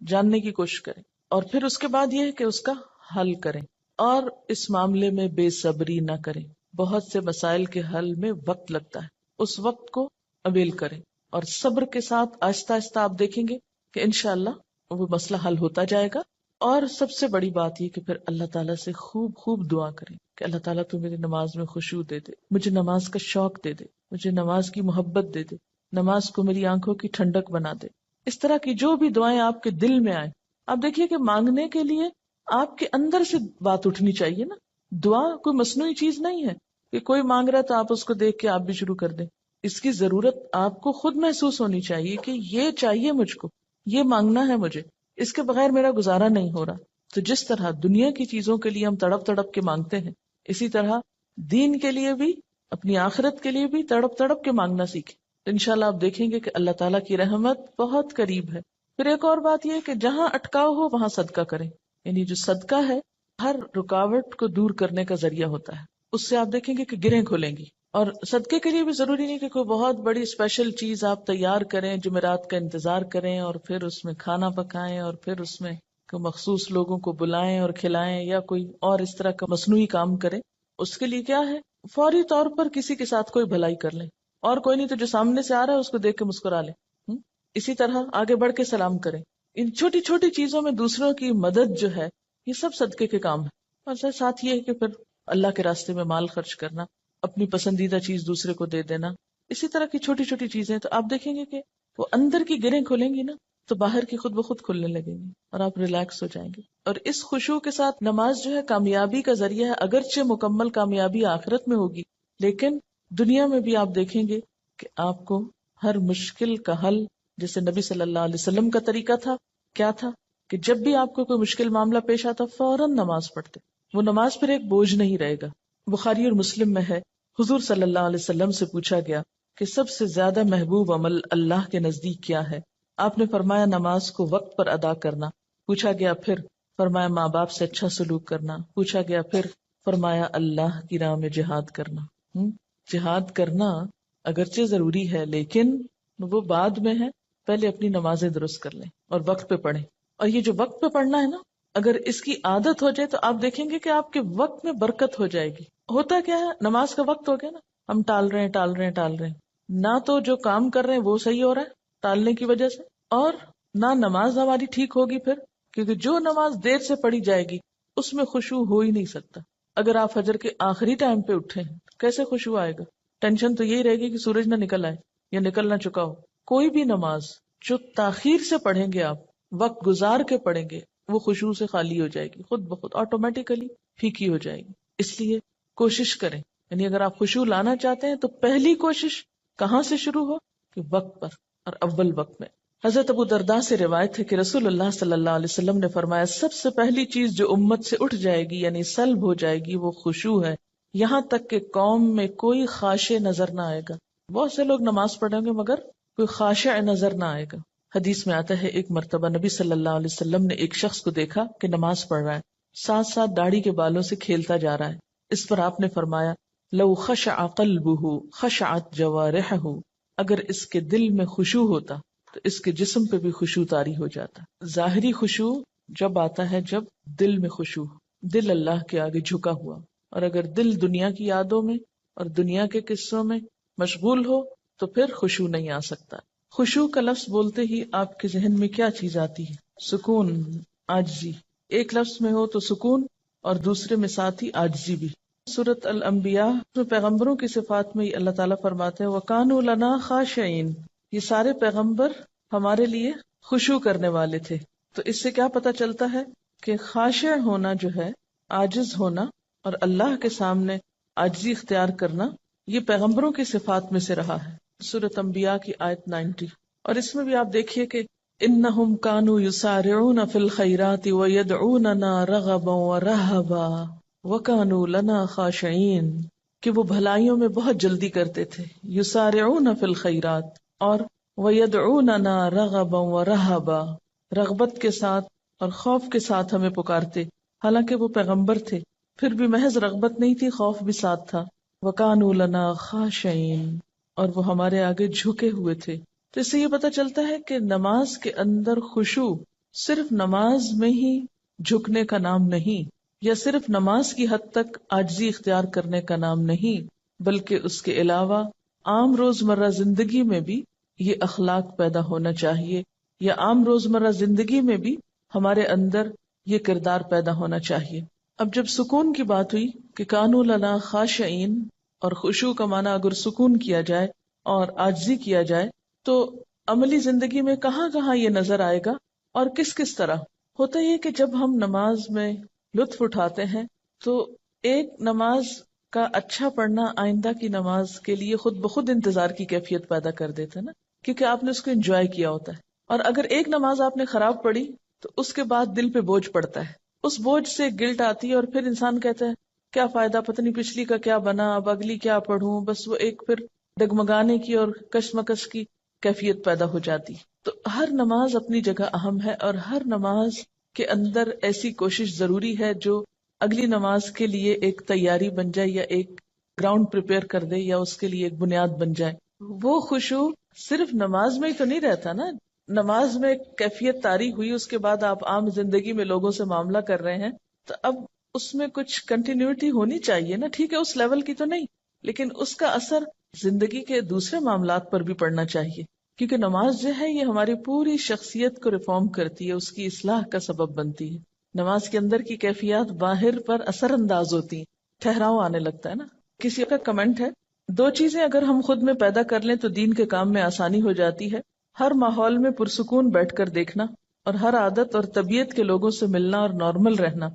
جاننے کی کوشش کریں. اور پھر اس کے بعد یہ ہے کہ اس کا حل کریں. اور اس معاملے میں بے صبری نہ کریں. بہت سے مسائل کے حل میں وقت لگتا ہے, اس وقت کو اویل کریں اور صبر کے ساتھ آہستہ آہستہ آپ دیکھیں گے کہ انشاءاللہ وہ مسئلہ حل ہوتا جائے گا. اور سب سے بڑی بات یہ کہ پھر اللہ تعالیٰ سے خوب خوب دعا کریں کہ اللہ تعالیٰ تو میری نماز میں خشوع دے دے, مجھے نماز کا شوق دے دے, مجھے نماز کی محبت دے دے, نماز کو میری آنکھوں کی ٹھنڈک بنا دے. اس طرح کی جو بھی دعائیں آپ کے دل میں آئیں, آپ دیکھیے کہ مانگنے کے لیے آپ کے اندر سے بات اٹھنی چاہیے نا. دعا کوئی مصنوعی چیز نہیں ہے کہ کوئی مانگ رہا تو آپ اس کو دیکھ کے آپ بھی شروع کر دیں. اس کی ضرورت آپ کو خود محسوس ہونی چاہیے کہ یہ چاہیے مجھ کو, یہ مانگنا ہے مجھے, اس کے بغیر میرا گزارا نہیں ہو رہا. تو جس طرح دنیا کی چیزوں کے لیے ہم تڑپ تڑپ کے مانگتے ہیں, اسی طرح دین کے لیے بھی, اپنی آخرت کے لیے بھی تڑپ تڑپ کے مانگنا سیکھیں. انشاءاللہ آپ دیکھیں گے کہ اللہ تعالیٰ کی رحمت بہت قریب ہے. پھر ایک اور بات یہ کہ جہاں اٹکاؤ ہو وہاں صدقہ کریں. یعنی جو صدقہ ہے ہر رکاوٹ کو دور کرنے کا ذریعہ ہوتا ہے. اس سے آپ دیکھیں گے کہ گرہیں کھلیں گی. اور صدقے کے لیے بھی ضروری نہیں کہ کوئی بہت بڑی اسپیشل چیز آپ تیار کریں، جمعرات کا انتظار کریں اور پھر اس میں کھانا پکائیں اور پھر اس میں کوئی مخصوص لوگوں کو بلائیں اور کھلائیں، یا کوئی اور اس طرح کا مصنوعی کام کریں. اس کے لیے کیا ہے، فوری طور پر کسی کے ساتھ کوئی بھلائی کر لیں، اور کوئی نہیں تو جو سامنے سے آ رہا ہے اس کو دیکھ کے مسکرا لیں. اسی طرح آگے بڑھ کے سلام کریں. ان چھوٹی چھوٹی چیزوں میں دوسروں کی مدد جو ہے یہ سب صدقے کے کام ہے. اور ساتھ یہ ہے کہ پھر اللہ کے راستے میں مال خرچ کرنا، اپنی پسندیدہ چیز دوسرے کو دے دینا، اسی طرح کی چھوٹی چھوٹی چیزیں. تو آپ دیکھیں گے کہ وہ اندر کی گرہیں کھلیں گی نا تو باہر کی خود بخود کھلنے لگیں گی اور آپ ریلیکس ہو جائیں گے. اور اس خشوع کے ساتھ نماز جو ہے کامیابی کا ذریعہ ہے. اگرچہ مکمل کامیابی آخرت میں ہوگی، لیکن دنیا میں بھی آپ دیکھیں گے کہ آپ کو ہر مشکل کا حل، جیسے نبی صلی اللہ علیہ وسلم کا طریقہ تھا، کیا تھا کہ جب بھی آپ کو کوئی مشکل معاملہ پیش آتا فوراً نماز پڑھتے. وہ نماز پھر ایک بوجھ نہیں رہے گا. بخاری اور مسلم میں ہے، حضور صلی اللہ علیہ وسلم سے پوچھا گیا کہ سب سے زیادہ محبوب عمل اللہ کے نزدیک کیا ہے؟ آپ نے فرمایا نماز کو وقت پر ادا کرنا. پوچھا گیا پھر؟ فرمایا ماں باپ سے اچھا سلوک کرنا. پوچھا گیا پھر؟ فرمایا اللہ کی راہ میں جہاد کرنا. جہاد کرنا اگرچہ ضروری ہے لیکن وہ بعد میں ہے، پہلے اپنی نمازیں درست کر لیں اور وقت پہ پڑھیں. اور یہ جو وقت پہ پڑھنا ہے نا، اگر اس کی عادت ہو جائے تو آپ دیکھیں گے کہ آپ کے وقت میں برکت ہو جائے گی. ہوتا کیا ہے، نماز کا وقت ہو گیا نا، ہم ٹال رہے ہیں نہ تو جو کام کر رہے ہیں وہ صحیح ہو رہا ہے ٹالنے کی وجہ سے، اور نہ نماز ہماری ٹھیک ہوگی پھر، کیونکہ جو نماز دیر سے پڑھی جائے گی اس میں خشوع ہو ہی نہیں سکتا. اگر آپ فجر کے آخری ٹائم پہ اٹھے ہیں کیسے خشوع آئے گا؟ ٹینشن تو یہی رہے گی کہ سورج نہ نکل آئے یا نکل نہ چکا ہو. کوئی بھی نماز جو تاخیر سے پڑھیں گے، آپ وقت گزار کے پڑھیں گے، وہ خشوع سے خالی ہو جائے گی، خود بخود آٹومیٹیکلی پھیکی ہو جائے گی. اس لیے کوشش کریں، یعنی اگر آپ خشوع لانا چاہتے ہیں تو پہلی کوشش کہاں سے شروع ہو کہ وقت پر اور اول وقت میں. حضرت ابو درداء سے روایت ہے کہ رسول اللہ صلی اللہ علیہ وسلم نے فرمایا سب سے پہلی چیز جو امت سے اٹھ جائے گی یعنی سلب ہو جائے گی وہ خشوع ہے، یہاں تک کہ قوم میں کوئی خاشع نظر نہ آئے گا. بہت سے لوگ نماز پڑھیں گے مگر کوئی خاشع نظر نہ آئے گا. حدیث میں آتا ہے ایک مرتبہ نبی صلی اللہ علیہ وسلم نے ایک شخص کو دیکھا کہ نماز پڑھ رہا ہے، ساتھ ساتھ داڑھی کے بالوں سے کھیلتا جا رہا ہے. اس پر آپ نے فرمایا لو خشع قلبہ خشعت جوارحہ، اگر اس کے دل میں خشوع ہوتا تو اس کے جسم پہ بھی خشوع طاری ہو جاتا. ظاہری خشوع جب آتا ہے جب دل میں خشوع، دل اللہ کے آگے جھکا ہوا. اور اگر دل دنیا کی یادوں میں اور دنیا کے قصوں میں مشغول ہو تو پھر خشوع نہیں آ سکتا. خشوع کا لفظ بولتے ہی آپ کے ذہن میں کیا چیز آتی ہے؟ سکون، عاجزی. ایک لفظ میں ہو تو سکون اور دوسرے میں ساتھ ہی عاجزی بھی. سورۃ الانبیاء میں پیغمبروں کی صفات میں اللہ تعالیٰ فرماتے ہیں وَكَانُوا لَنَا خَاشِعِينَ، یہ سارے پیغمبر ہمارے لیے خشوع کرنے والے تھے. تو اس سے کیا پتہ چلتا ہے کہ خاشع ہونا جو ہے، عاجز ہونا اور اللہ کے سامنے عاجزی اختیار کرنا، یہ پیغمبروں کی صفات میں سے رہا ہے. سورۃ انبیاء کی آیت 90. اور اس میں بھی آپ دیکھیے کہ انہم کانوا یسارعون فی الخیرات ویدعوننا رغبا ورہبا وکانوا لنا خاشعین، کہ وہ بھلائیوں میں بہت جلدی کرتے تھے، یسارعون فی الخیرات، اور ویدعوننا رغبا ورہبا، رغبت کے ساتھ اور خوف کے ساتھ ہمیں پکارتے. حالانکہ وہ پیغمبر تھے پھر بھی محض رغبت نہیں تھی، خوف بھی ساتھ تھا. وَكَانُوا لَنَا خَاشِعِينَ، اور وہ ہمارے آگے جھکے ہوئے تھے. تو اس سے یہ پتہ چلتا ہے کہ نماز کے اندر خشوع صرف نماز میں ہی جھکنے کا نام نہیں، یا صرف نماز کی حد تک عاجزی اختیار کرنے کا نام نہیں، بلکہ اس کے علاوہ عام روزمرہ زندگی میں بھی یہ اخلاق پیدا ہونا چاہیے، یا عام روزمرہ زندگی میں بھی ہمارے اندر یہ کردار پیدا ہونا چاہیے. اب جب سکون کی بات ہوئی کہ کانوا لنا خاشعین، اور خشوع کا معنی اگر سکون کیا جائے اور عاجزی کیا جائے تو عملی زندگی میں کہاں کہاں یہ نظر آئے گا اور کس کس طرح ہوتا یہ کہ جب ہم نماز میں لطف اٹھاتے ہیں تو ایک نماز کا اچھا پڑھنا آئندہ کی نماز کے لیے خود بخود انتظار کی کیفیت پیدا کر دیتا ہے نا، کیونکہ آپ نے اس کو انجوائے کیا ہوتا ہے. اور اگر ایک نماز آپ نے خراب پڑھی تو اس کے بعد دل پہ بوجھ پڑتا ہے، اس بوجھ سے گلٹ آتی ہے، اور پھر انسان کہتا ہے کیا فائدہ، پتہ نہیں پچھلی کا کیا بنا، اب اگلی کیا پڑھوں. بس وہ ایک پھر ڈگمگانے کی اور کشمکش کی کیفیت پیدا ہو جاتی. تو ہر نماز اپنی جگہ اہم ہے، اور ہر نماز کے اندر ایسی کوشش ضروری ہے جو اگلی نماز کے لیے ایک تیاری بن جائے، یا ایک گراؤنڈ پریپیئر کر دے، یا اس کے لیے ایک بنیاد بن جائے. وہ خشوع صرف نماز میں ہی تو نہیں رہتا نا. نماز میں کیفیت طاری ہوئی، اس کے بعد آپ عام زندگی میں لوگوں سے معاملہ کر رہے ہیں، تو اب اس میں کچھ کنٹینیوٹی ہونی چاہیے نا. ٹھیک ہے اس لیول کی تو نہیں، لیکن اس کا اثر زندگی کے دوسرے معاملات پر بھی پڑنا چاہیے. کیونکہ نماز جو ہے یہ ہماری پوری شخصیت کو ریفارم کرتی ہے، اس کی اصلاح کا سبب بنتی ہے. نماز کے اندر کی کیفیات باہر پر اثر انداز ہوتی ہیں، ٹھہراؤ آنے لگتا ہے نا. کسی کا کمنٹ ہے، 2 چیزیں اگر ہم خود میں پیدا کر لیں تو دین کے کام میں آسانی ہو جاتی ہے: ہر ماحول میں پرسکون بیٹھ کر دیکھنا، اور ہر عادت اور طبیعت کے لوگوں سے ملنا اور نارمل رہنا.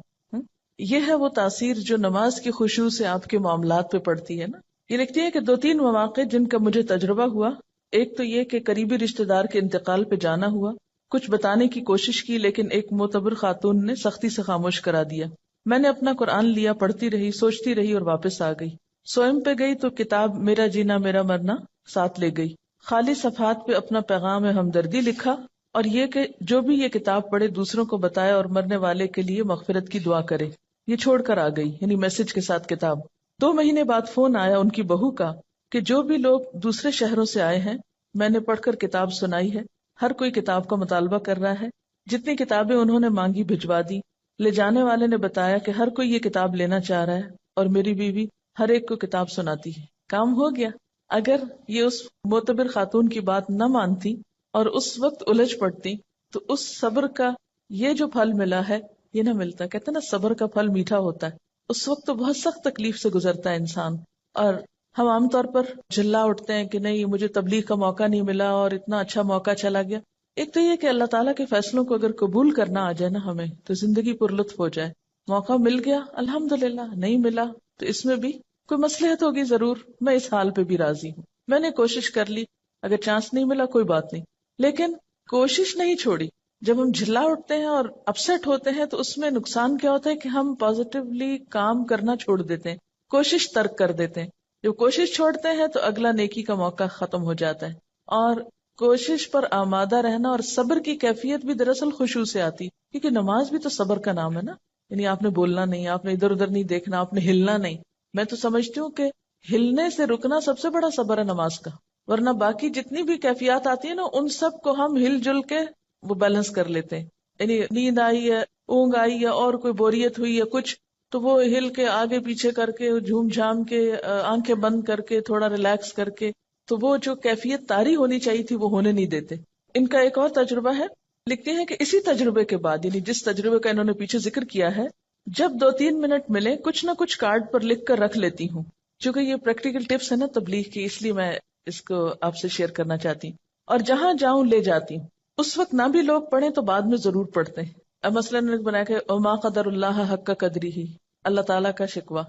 یہ ہے وہ تاثیر جو نماز کی خشوع سے آپ کے معاملات پہ پڑتی ہے نا. یہ لکھتی ہے کہ 2-3 مواقع جن کا مجھے تجربہ ہوا. ایک تو یہ کہ قریبی رشتہ دار کے انتقال پہ جانا ہوا. کچھ بتانے کی کوشش کی لیکن ایک معتبر خاتون نے سختی سے خاموش کرا دیا. میں نے اپنا قرآن لیا، پڑھتی رہی، سوچتی رہی اور واپس آ گئی. سوئم پہ گئی تو کتاب میرا جینا میرا مرنا ساتھ لے گئی. خالی صفحات پہ اپنا پیغام ہمدردی لکھا، اور یہ کہ جو بھی یہ کتاب پڑھے دوسروں کو بتائے اور مرنے والے کے لیے مغفرت کی دعا کرے. یہ چھوڑ کر آ گئی، یعنی میسج کے ساتھ کتاب. 2 مہینے بعد فون آیا ان کی بہو کا کہ جو بھی لوگ دوسرے شہروں سے آئے ہیں میں نے پڑھ کر کتاب سنائی ہے، ہر کوئی کتاب کا مطالبہ کر رہا ہے. جتنی کتابیں انہوں نے مانگی بھجوا دی. لے جانے والے نے بتایا کہ ہر کوئی یہ کتاب لینا چاہ رہا ہے، اور میری بیوی ہر ایک کو کتاب سناتی ہے. کام ہو گیا. اگر یہ اس معتبر خاتون کی بات نہ مانتی اور اس وقت الجھ پڑتی تو اس صبر کا یہ جو پھل ملا ہے یہ نہ ملتا. کہتے ہیں نا صبر کا پھل میٹھا ہوتا ہے. اس وقت تو بہت سخت تکلیف سے گزرتا ہے انسان، اور ہم عام طور پر جھلا اٹھتے ہیں کہ نہیں مجھے تبلیغ کا موقع نہیں ملا اور اتنا اچھا موقع چلا گیا. ایک تو یہ کہ اللہ تعالیٰ کے فیصلوں کو اگر قبول کرنا آ جائے نا ہمیں تو زندگی پر لطف ہو جائے. موقع مل گیا الحمدللہ، نہیں ملا تو اس میں بھی کوئی مصلحت ہوگی ضرور. میں اس حال پہ بھی راضی ہوں، میں نے کوشش کر لی. اگر چانس نہیں ملا کوئی بات نہیں، لیکن کوشش نہیں چھوڑی. جب ہم جھلا اٹھتے ہیں اور اپسیٹ ہوتے ہیں تو اس میں نقصان کیا ہوتا ہے کہ ہم پازیٹیولی کام کرنا چھوڑ دیتے ہیں، کوشش ترک کر دیتے ہیں. جب کوشش چھوڑتے ہیں تو اگلا نیکی کا موقع ختم ہو جاتا ہے. اور کوشش پر آمادہ رہنا اور صبر کی کیفیت بھی دراصل خشوع سے آتی، کیونکہ نماز بھی تو صبر کا نام ہے نا. یعنی آپ نے بولنا نہیں، آپ نے ادھر ادھر نہیں دیکھنا، آپ نے ہلنا نہیں. میں تو سمجھتی ہوں کہ ہلنے سے رکنا سب سے بڑا صبر ہے نماز کا. ورنہ باقی جتنی بھی کیفیات آتی ہیں نا ان سب کو ہم ہل جل کے وہ بیلنس کر لیتے ہیں. یعنی نیند آئی ہے، اونگ آئی ہے، اور کوئی بوریت ہوئی ہے کچھ، تو وہ ہل کے آگے پیچھے کر کے جھوم جھام کے آنکھیں بند کر کے تھوڑا ریلیکس کر کے، تو وہ جو کیفیت طاری ہونی چاہیے تھی وہ ہونے نہیں دیتے. ان کا ایک اور تجربہ ہے، لکھتے ہیں کہ اسی تجربے کے بعد، یعنی جس تجربے کا انہوں نے پیچھے ذکر کیا ہے، جب 2-3 منٹ ملے کچھ نہ کچھ کارڈ پر لکھ کر رکھ لیتی ہوں. چونکہ یہ پریکٹیکل ٹپس ہے نا تبلیغ کی، اس لیے میں اس کو آپ سے شیئر کرنا چاہتی ہوں. اور جہاں جاؤں لے جاتی ہوں. اس وقت نہ بھی لوگ پڑھیں تو بعد میں ضرور پڑھتے ہیں. اب مثلا نے بنایا کہ وما قدر اللہ حق قدری ہی، اللہ تعالیٰ کا شکوہ.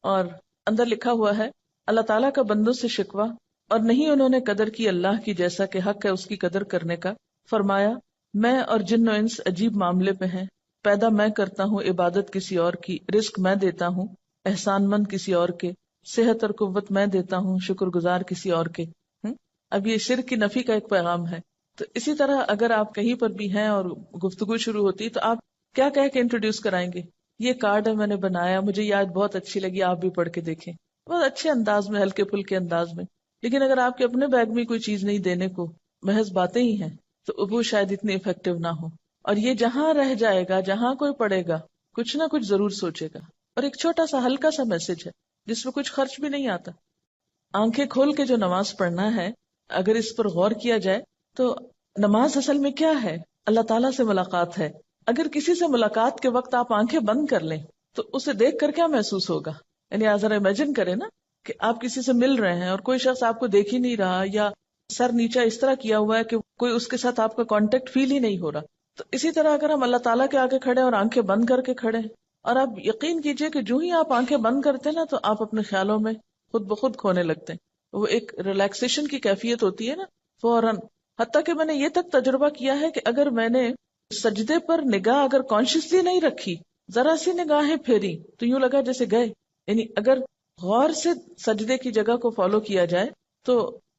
اور اندر لکھا ہوا ہے اللہ تعالیٰ کا بندوں سے شکوہ، اور نہیں انہوں نے قدر کی اللہ کی جیسا کہ حق ہے اس کی قدر کرنے کا. فرمایا میں اور جن و انس عجیب معاملے پہ ہیں. پیدا میں کرتا ہوں، عبادت کسی اور کی، رزق میں دیتا ہوں، احسان مند کسی اور کے، صحت اور قوت میں دیتا ہوں، شکر گزار کسی اور کے. اب یہ شرک کی نفی کا ایک پیغام ہے. تو اسی طرح اگر آپ کہیں پر بھی ہیں اور گفتگو شروع ہوتی تو آپ کیا کہہ کے انٹروڈیوس کرائیں گے؟ یہ کارڈ ہے میں نے بنایا، مجھے یہ آیت بہت اچھی لگی، آپ بھی پڑھ کے دیکھیں. بہت اچھے انداز میں، ہلکے پھلکے انداز میں. لیکن اگر آپ کے اپنے بیگ میں کوئی چیز نہیں دینے کو، محض باتیں ہی ہیں، تو وہ شاید اتنی افیکٹو نہ ہو. اور یہ جہاں رہ جائے گا، جہاں کوئی پڑھے گا کچھ نہ کچھ ضرور سوچے گا. اور ایک چھوٹا سا ہلکا سا میسج ہے جس میں کچھ خرچ بھی نہیں آتا. آنکھیں کھول کے جو نماز پڑھنا ہے، اگر اس پر غور کیا جائے تو نماز اصل میں کیا ہے؟ اللہ تعالیٰ سے ملاقات ہے. اگر کسی سے ملاقات کے وقت آپ آنکھیں بند کر لیں تو اسے دیکھ کر کیا محسوس ہوگا؟ یعنی ذرا امیجن کریں نا کہ آپ کسی سے مل رہے ہیں اور کوئی شخص آپ کو دیکھ ہی نہیں رہا، یا سر نیچا اس طرح کیا ہوا ہے کہ کوئی اس کے ساتھ آپ کا کانٹیکٹ فیل ہی نہیں ہو رہا. تو اسی طرح اگر ہم اللہ تعالیٰ کے آگے کھڑے اور آنکھیں بند کر کے کھڑے، اور آپ یقین کیجئے کہ جو ہی آپ آنکھیں بند کرتے نا تو آپ اپنے خیالوں میں خود بخود کھونے لگتے ہیں. وہ ایک ریلیکسیشن کی کیفیت ہوتی ہے نا فوراً. حتیٰ کہ میں نے یہ تک تجربہ کیا ہے کہ اگر میں نے سجدے پر نگاہ اگر کانشیسلی نہیں رکھی، ذرا سی نگاہیں پھیری تو یوں لگا جیسے گئے. یعنی اگر غور سے سجدے کی جگہ کو فالو کیا جائے تو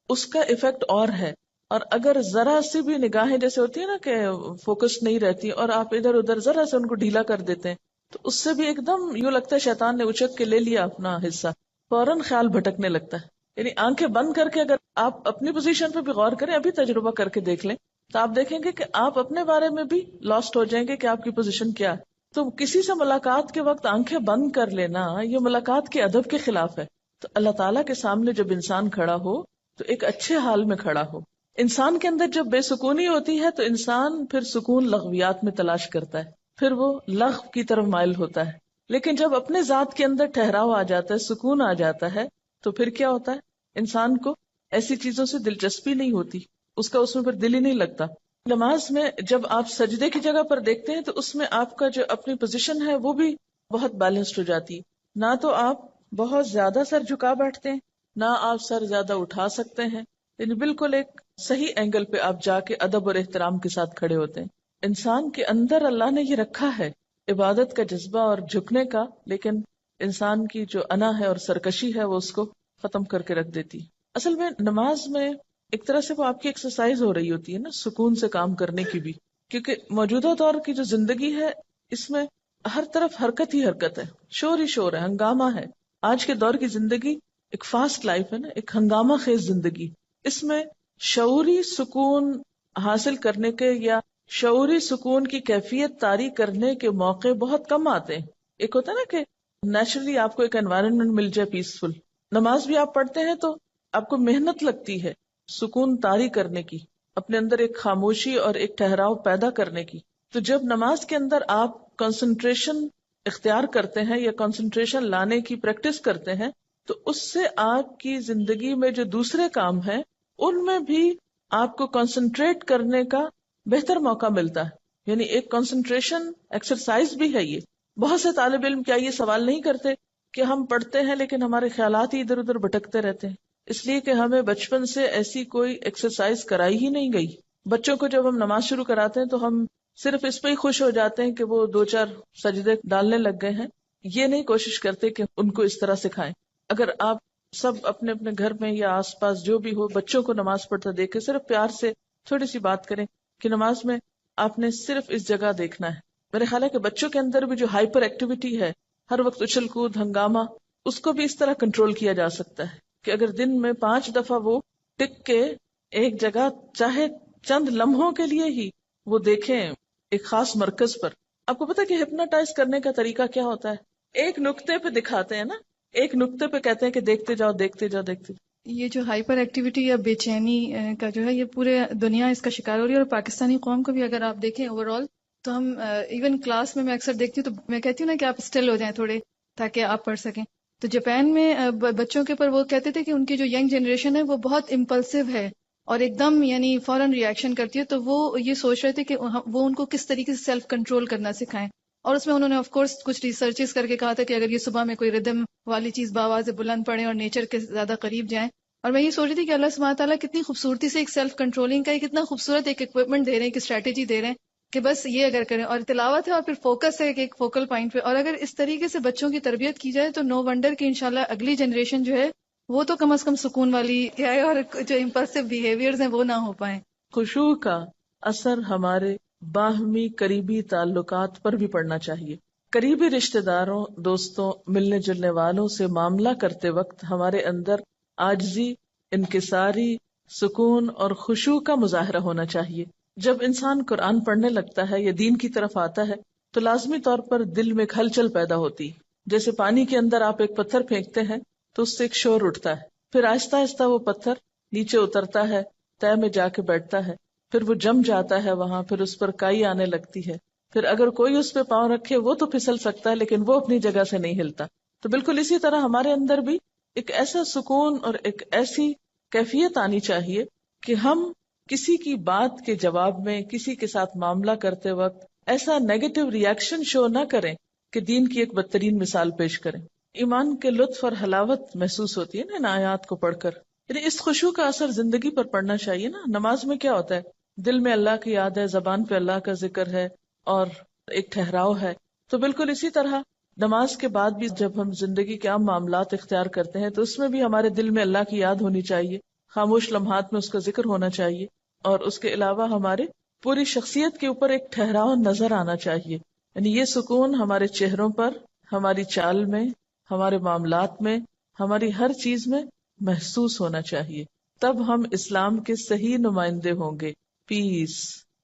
اس کا ایفیکٹ اور ہے. اور اگر ذرا سی بھی نگاہیں جیسے ہوتی ہے نا کہ فوکس نہیں رہتی اور آپ ادھر ادھر ذرا سے ان کو ڈھیلا کر دیتے ہیں تو اس سے بھی ایک دم یوں لگتا ہے شیطان نے اچک کے لے لیا اپنا حصہ، فوراً خیال بھٹکنے لگتا ہے. یعنی آنکھیں بند کر کے اگر آپ اپنی پوزیشن پہ بھی غور کریں، ابھی تجربہ کر کے دیکھ لیں تو آپ دیکھیں گے کہ آپ اپنے بارے میں بھی لاسٹ ہو جائیں گے کہ آپ کی پوزیشن کیا ہے. تو کسی سے ملاقات کے وقت آنکھیں بند کر لینا یہ ملاقات کے ادب کے خلاف ہے. تو اللہ تعالیٰ کے سامنے جب انسان کھڑا ہو تو ایک اچھے حال میں کھڑا ہو. انسان کے اندر جب بے سکونی ہوتی ہے تو انسان پھر سکون لغویات میں تلاش کرتا ہے، پھر وہ لغو کی طرف مائل ہوتا ہے. لیکن جب اپنے ذات کے اندر ٹھہراؤ آ جاتا ہے، سکون آ جاتا ہے، تو پھر کیا ہوتا ہے، انسان کو ایسی چیزوں سے دلچسپی نہیں ہوتی، اس کا اس میں پھر دل ہی نہیں لگتا. نماز میں جب آپ سجدے کی جگہ پر دیکھتے ہیں تو اس میں آپ کا جو اپنی پوزیشن ہے وہ بھی بہت بیلنسڈ ہو جاتی ہے. نہ تو آپ بہت زیادہ سر جھکا بیٹھتے ہیں، نہ آپ سر زیادہ اٹھا سکتے ہیں، یعنی بالکل ایک صحیح اینگل پہ آپ جا کے ادب اور احترام کے ساتھ کھڑے ہوتے ہیں. انسان کے اندر اللہ نے یہ رکھا ہے عبادت کا جذبہ اور جھکنے کا، لیکن انسان کی جو انا ہے اور سرکشی ہے وہ اس کو ختم کر کے رکھ دیتی. اصل میں نماز میں ایک طرح سے وہ آپ کی ایکسرسائز ہو رہی ہوتی ہے نا، سکون سے کام کرنے کی بھی، کیونکہ موجودہ دور کی جو زندگی ہے اس میں ہر طرف حرکت ہی حرکت ہے، شور ہی شور ہے، ہنگامہ ہے. آج کے دور کی زندگی ایک فاسٹ لائف ہے نا، ایک ہنگامہ خیز زندگی. اس میں شعوری سکون حاصل کرنے کے یا شعوری سکون کی کیفیت طاری کرنے کے موقع بہت کم آتے ہیں. ایک ہوتا ہے نا کہ نیچرلی آپ کو ایک انوائرنمنٹ مل جائے پیسفل. نماز بھی آپ پڑھتے ہیں تو آپ کو محنت لگتی ہے سکون طاری کرنے کی، اپنے اندر ایک خاموشی اور ایک ٹھہراؤ پیدا کرنے کی. تو جب نماز کے اندر آپ کنسنٹریشن اختیار کرتے ہیں یا کنسنٹریشن لانے کی پریکٹس کرتے ہیں تو اس سے آپ کی زندگی میں جو دوسرے کام ہیں ان میں بھی آپ کو کنسنٹریٹ کرنے کا بہتر موقع ملتا ہے. یعنی ایک کنسنٹریشن ایکسرسائز بھی ہے یہ. بہت سے طالب علم کیا یہ سوال نہیں کرتے کہ ہم پڑھتے ہیں لیکن ہمارے خیالات ہی ادھر ادھر بھٹکتے رہتے ہیں؟ اس لیے کہ ہمیں بچپن سے ایسی کوئی ایکسرسائز کرائی ہی نہیں گئی. بچوں کو جب ہم نماز شروع کراتے ہیں تو ہم صرف اس پہ ہی خوش ہو جاتے ہیں کہ وہ 2-4 سجدے ڈالنے لگ گئے ہیں، یہ نہیں کوشش کرتے کہ ان کو اس طرح سکھائیں. اگر آپ سب اپنے اپنے گھر میں یا آس پاس جو بھی ہو بچوں کو نماز پڑھتا دیکھے، صرف پیار سے تھوڑی سی بات کریں کہ نماز میں آپ نے صرف اس جگہ دیکھنا ہے. میرے خیال ہے کہ بچوں کے اندر بھی جو ہائپر ایکٹیویٹی ہے، ہر وقت اچھل کود ہنگامہ، اس کو بھی اس طرح کنٹرول کیا جا سکتا ہے کہ اگر دن میں 5 دفعہ وہ ٹک کے ایک جگہ چاہے چند لمحوں کے لیے ہی وہ دیکھیں ایک خاص مرکز پر. آپ کو پتا کہ ہپنوٹائز کرنے کا طریقہ کیا ہوتا ہے؟ ایک نقطے پہ دکھاتے ہیں نا، ایک نقطے پہ کہتے ہیں کہ دیکھتے جاؤ دیکھتے جاؤ دیکھتے جاؤ. یہ جو ہائپر ایکٹیویٹی یا بے چینی کا جو ہے یہ پورے دنیا اس کا شکار ہو رہی ہے، اور پاکستانی قوم کو بھی اگر آپ دیکھیں اوور آل تو ہم ایون کلاس میں اکثر دیکھتی ہوں تو میں کہتی ہوں نا کہ آپ اسٹل ہو جائیں تھوڑے تاکہ آپ پڑھ سکیں. تو جاپان میں بچوں کے اوپر وہ کہتے تھے کہ ان کی جو ینگ جنریشن ہے وہ بہت امپلسو ہے اور ایک دم یعنی فوراً ریئیکشن کرتی ہے، تو وہ یہ سوچ رہے تھے کہ وہ ان کو کس طریقے سے سیلف کنٹرول کرنا سکھائیں. اور اس میں انہوں نے آف کورس کچھ ریسرچز کر کے کہا تھا کہ اگر یہ صبح میں کوئی ردم والی چیز بآواز بلند پڑھیں اور نیچر کے زیادہ قریب جائیں. اور میں یہ سوچ رہی تھی کہ اللہ سبحانہ تعالیٰ کتنی خوبصورتی سے ایک سیلف کنٹرولنگ کا ایک اتنا خوبصورت ایک اکوپمنٹ دے رہے ہیں، ایک اسٹریٹجی دے رہے ہیں کہ بس یہ اگر کریں، اور تلاوت ہے اور پھر فوکس ہے ایک فوکل پوائنٹ پہ. اور اگر اس طریقے سے بچوں کی تربیت کی جائے تو نو ونڈر کہ انشاءاللہ اگلی جنریشن جو ہے وہ تو کم از کم سکون والی ہے اور جو امپلسو بیہیویئرز ہیں وہ نہ ہو پائیں. خشوع کا اثر ہمارے باہمی قریبی تعلقات پر بھی پڑنا چاہیے. قریبی رشتہ داروں، دوستوں، ملنے جلنے والوں سے معاملہ کرتے وقت ہمارے اندر عاجزی، انکساری، سکون اور خشوع کا مظاہرہ ہونا چاہیے. جب انسان قرآن پڑھنے لگتا ہے یا دین کی طرف آتا ہے تو لازمی طور پر دل میں ایک ہلچل پیدا ہوتی. جیسے پانی کے اندر آپ ایک پتھر پھینکتے ہیں تو اس سے ایک شور اٹھتا ہے، پھر آہستہ آہستہ وہ پتھر نیچے اترتا ہے، تہہ میں جا کے بیٹھتا ہے، پھر وہ جم جاتا ہے وہاں، پھر اس پر کائی آنے لگتی ہے، پھر اگر کوئی اس پہ پاؤں رکھے وہ تو پھسل سکتا ہے لیکن وہ اپنی جگہ سے نہیں ہلتا. تو بالکل اسی طرح ہمارے اندر بھی ایک ایسا سکون اور ایک ایسی کیفیت آنی چاہیے کہ ہم کسی کی بات کے جواب میں کسی کے ساتھ معاملہ کرتے وقت ایسا نیگیٹو ریئیکشن شو نہ کریں کہ دین کی ایک بدترین مثال پیش کریں. ایمان کے لطف اور حلاوت محسوس ہوتی ہے نا ان آیات کو پڑھ کر. یعنی اس خشوع کا اثر زندگی پر پڑنا چاہیے نا. نماز میں کیا ہوتا ہے؟ دل میں اللہ کی یاد ہے، زبان پہ اللہ کا ذکر ہے اور ایک ٹھہراؤ ہے. تو بالکل اسی طرح نماز کے بعد بھی جب ہم زندگی کے عام معاملات اختیار کرتے ہیں تو اس میں بھی ہمارے دل میں اللہ کی یاد ہونی چاہیے، خاموش لمحات میں اس کا ذکر ہونا چاہیے. اور اس کے علاوہ ہمارے پوری شخصیت کے اوپر ایک ٹھہراؤ نظر آنا چاہیے. یعنی یہ سکون ہمارے چہروں پر، ہماری چال میں، ہمارے معاملات میں، ہماری ہر چیز میں محسوس ہونا چاہیے. تب ہم اسلام کے صحیح نمائندے ہوں گے. پیس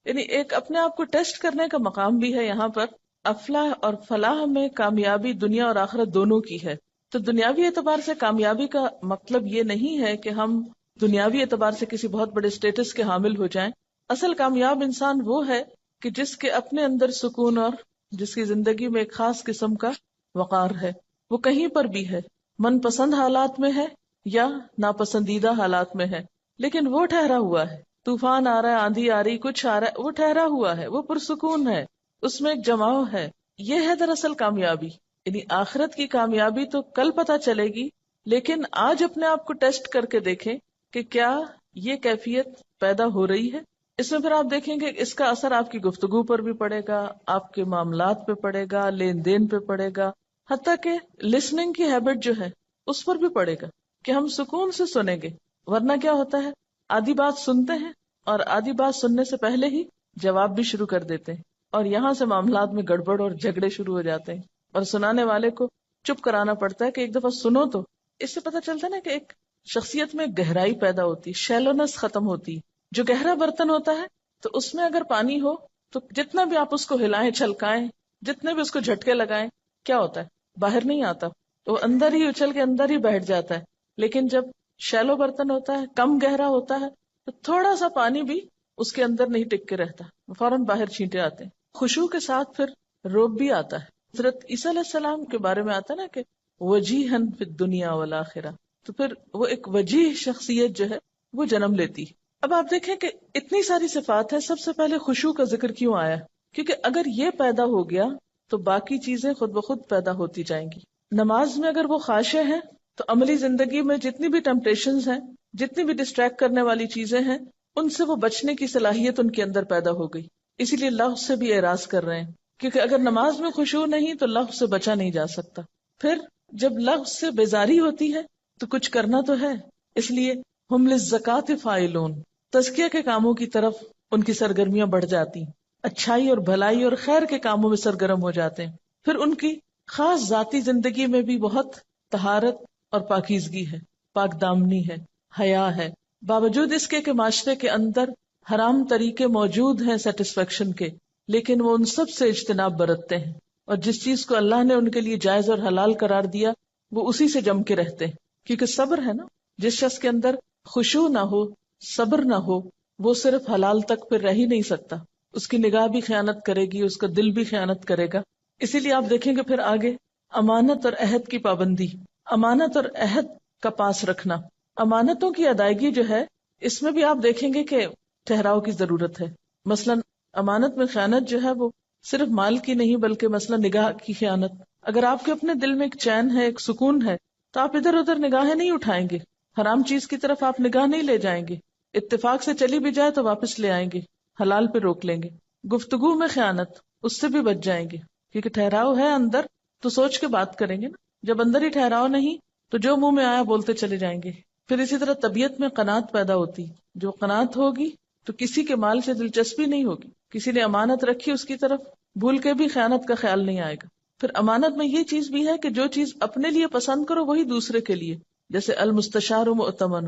یعنی ایک اپنے آپ کو ٹیسٹ کرنے کا مقام بھی ہے یہاں پر. افلاح اور فلاح میں کامیابی دنیا اور آخرت دونوں کی ہے. تو دنیاوی اعتبار سے کامیابی کا مطلب یہ نہیں ہے کہ ہم دنیاوی اعتبار سے کسی بہت بڑے اسٹیٹس کے حامل ہو جائیں. اصل کامیاب انسان وہ ہے کہ جس کے اپنے اندر سکون اور جس کی زندگی میں ایک خاص قسم کا وقار ہے. وہ کہیں پر بھی ہے، من پسند حالات میں ہے یا ناپسندیدہ حالات میں ہے، لیکن وہ ٹھہرا ہوا ہے. طوفان آ رہا ہے، آندھی آ رہی، کچھ آ رہا ہے، وہ ٹھہرا ہوا ہے، وہ پرسکون ہے، اس میں ایک جماؤ ہے. یہ ہے دراصل کامیابی. یعنی آخرت کی کامیابی تو کل پتہ چلے گی، لیکن آج اپنے آپ کو ٹیسٹ کر کے دیکھیں کہ کیا یہ کیفیت پیدا ہو رہی ہے. اس میں پھر آپ دیکھیں گے اس کا اثر آپ کی گفتگو پر بھی پڑے گا، آپ کے معاملات پہ پڑے گا، لین دین پہ پڑے گا، حتیٰ کہ لسننگ کی ہیبٹ جو ہے اس پر بھی پڑے گا کہ ہم سکون سے سنیں گے. ورنہ کیا ہوتا ہے، آدھی بات سنتے ہیں اور آدھی بات سننے سے پہلے ہی جواب بھی شروع کر دیتے ہیں، اور یہاں سے معاملات میں گڑبڑ اور جھگڑے شروع ہو جاتے ہیں. اور سنانے والے کو چپ کرانا پڑتا ہے کہ ایک دفعہ سنو. تو اس سے پتہ چلتا ہے نا کہ ایک شخصیت میں گہرائی پیدا ہوتی، شیلونس ختم ہوتی. جو گہرا برتن ہوتا ہے تو اس میں اگر پانی ہو تو جتنا بھی آپ اس کو ہلائیں چھلکائیں، جتنے بھی اس کو جھٹکے لگائیں، کیا ہوتا ہے، باہر نہیں آتا، وہ اندر ہی اچھل کے اندر ہی بیٹھ جاتا ہے. لیکن جب شیلو برتن ہوتا ہے، کم گہرا ہوتا ہے، تو تھوڑا سا پانی بھی اس کے اندر نہیں ٹک کے رہتا، فوراً باہر چھینٹے آتے ہیں. خشوع کے ساتھ پھر روب بھی آتا ہے. حضرت عیسیٰ علیہ السلام کے بارے میں آتا ہے نا کہ وجیہن فی الدنیا والآخرہ، تو پھر وہ ایک وجیح شخصیت جو ہے وہ جنم لیتی. اب آپ دیکھیں کہ اتنی ساری صفات ہیں، سب سے پہلے خشوع کا ذکر کیوں آیا؟ کیونکہ اگر یہ پیدا ہو گیا تو باقی چیزیں خود بخود پیدا ہوتی جائیں گی. نماز میں اگر وہ خاشع ہیں تو عملی زندگی میں جتنی بھی ٹیمپٹیشنز ہیں، جتنی بھی ڈسٹریکٹ کرنے والی چیزیں ہیں، ان سے وہ بچنے کی صلاحیت ان کے اندر پیدا ہو گئی. اسی لیے لغو سے بھی اعراض کر رہے ہیں، کیونکہ اگر نماز میں خشوع نہیں تو لغو سے بچا نہیں جا سکتا. پھر جب لغو سے بیزاری ہوتی ہے تو کچھ کرنا تو ہے، اس لیے ہم للزکاۃ فاعلون، تزکیہ کے کاموں کی طرف ان کی سرگرمیاں بڑھ جاتی، اچھائی اور بھلائی اور خیر کے کاموں میں سرگرم ہو جاتے ہیں. پھر ان کی خاص ذاتی زندگی میں بھی بہت طہارت اور پاکیزگی ہے، پاک دامنی ہے، حیا ہے، باوجود اس کے کہ معاشرے کے اندر حرام طریقے موجود ہیں سیٹسفیکشن کے، لیکن وہ ان سب سے اجتناب برتتے ہیں، اور جس چیز کو اللہ نے ان کے لیے جائز اور حلال قرار دیا وہ اسی سے جم کے رہتے ہیں. کیونکہ صبر ہے نا، جس شخص کے اندر خشوع نہ ہو، صبر نہ ہو، وہ صرف حلال تک پھر رہ ہی نہیں سکتا. اس کی نگاہ بھی خیانت کرے گی، اس کا دل بھی خیانت کرے گا. اسی لیے آپ دیکھیں گے پھر آگے امانت اور عہد کی پابندی، امانت اور عہد کا پاس رکھنا. امانتوں کی ادائیگی جو ہے اس میں بھی آپ دیکھیں گے کہ ٹھہراؤ کی ضرورت ہے. مثلا امانت میں خیانت جو ہے وہ صرف مال کی نہیں بلکہ مثلا نگاہ کی خیانت. اگر آپ کے اپنے دل میں ایک چین ہے، ایک سکون ہے، تو آپ ادھر ادھر نگاہیں نہیں اٹھائیں گے، حرام چیز کی طرف آپ نگاہ نہیں لے جائیں گے. اتفاق سے چلی بھی جائے تو واپس لے آئیں گے، حلال پہ روک لیں گے. گفتگو میں خیانت، اس سے بھی بچ جائیں گے، کیونکہ ٹھہراؤ ہے اندر تو سوچ کے بات کریں گے نا. جب اندر ہی ٹھہراؤ نہیں تو جو منہ میں آیا بولتے چلے جائیں گے. پھر اسی طرح طبیعت میں قناعت پیدا ہوتی، جو قناعت ہوگی تو کسی کے مال سے دلچسپی نہیں ہوگی. کسی نے امانت رکھی اس کی طرف بھول کے بھی خیانت کا خیال نہیں آئے گا. پھر امانت میں یہ چیز بھی ہے کہ جو چیز اپنے لیے پسند کرو وہی دوسرے کے لیے، جیسے المستشار مؤتمن،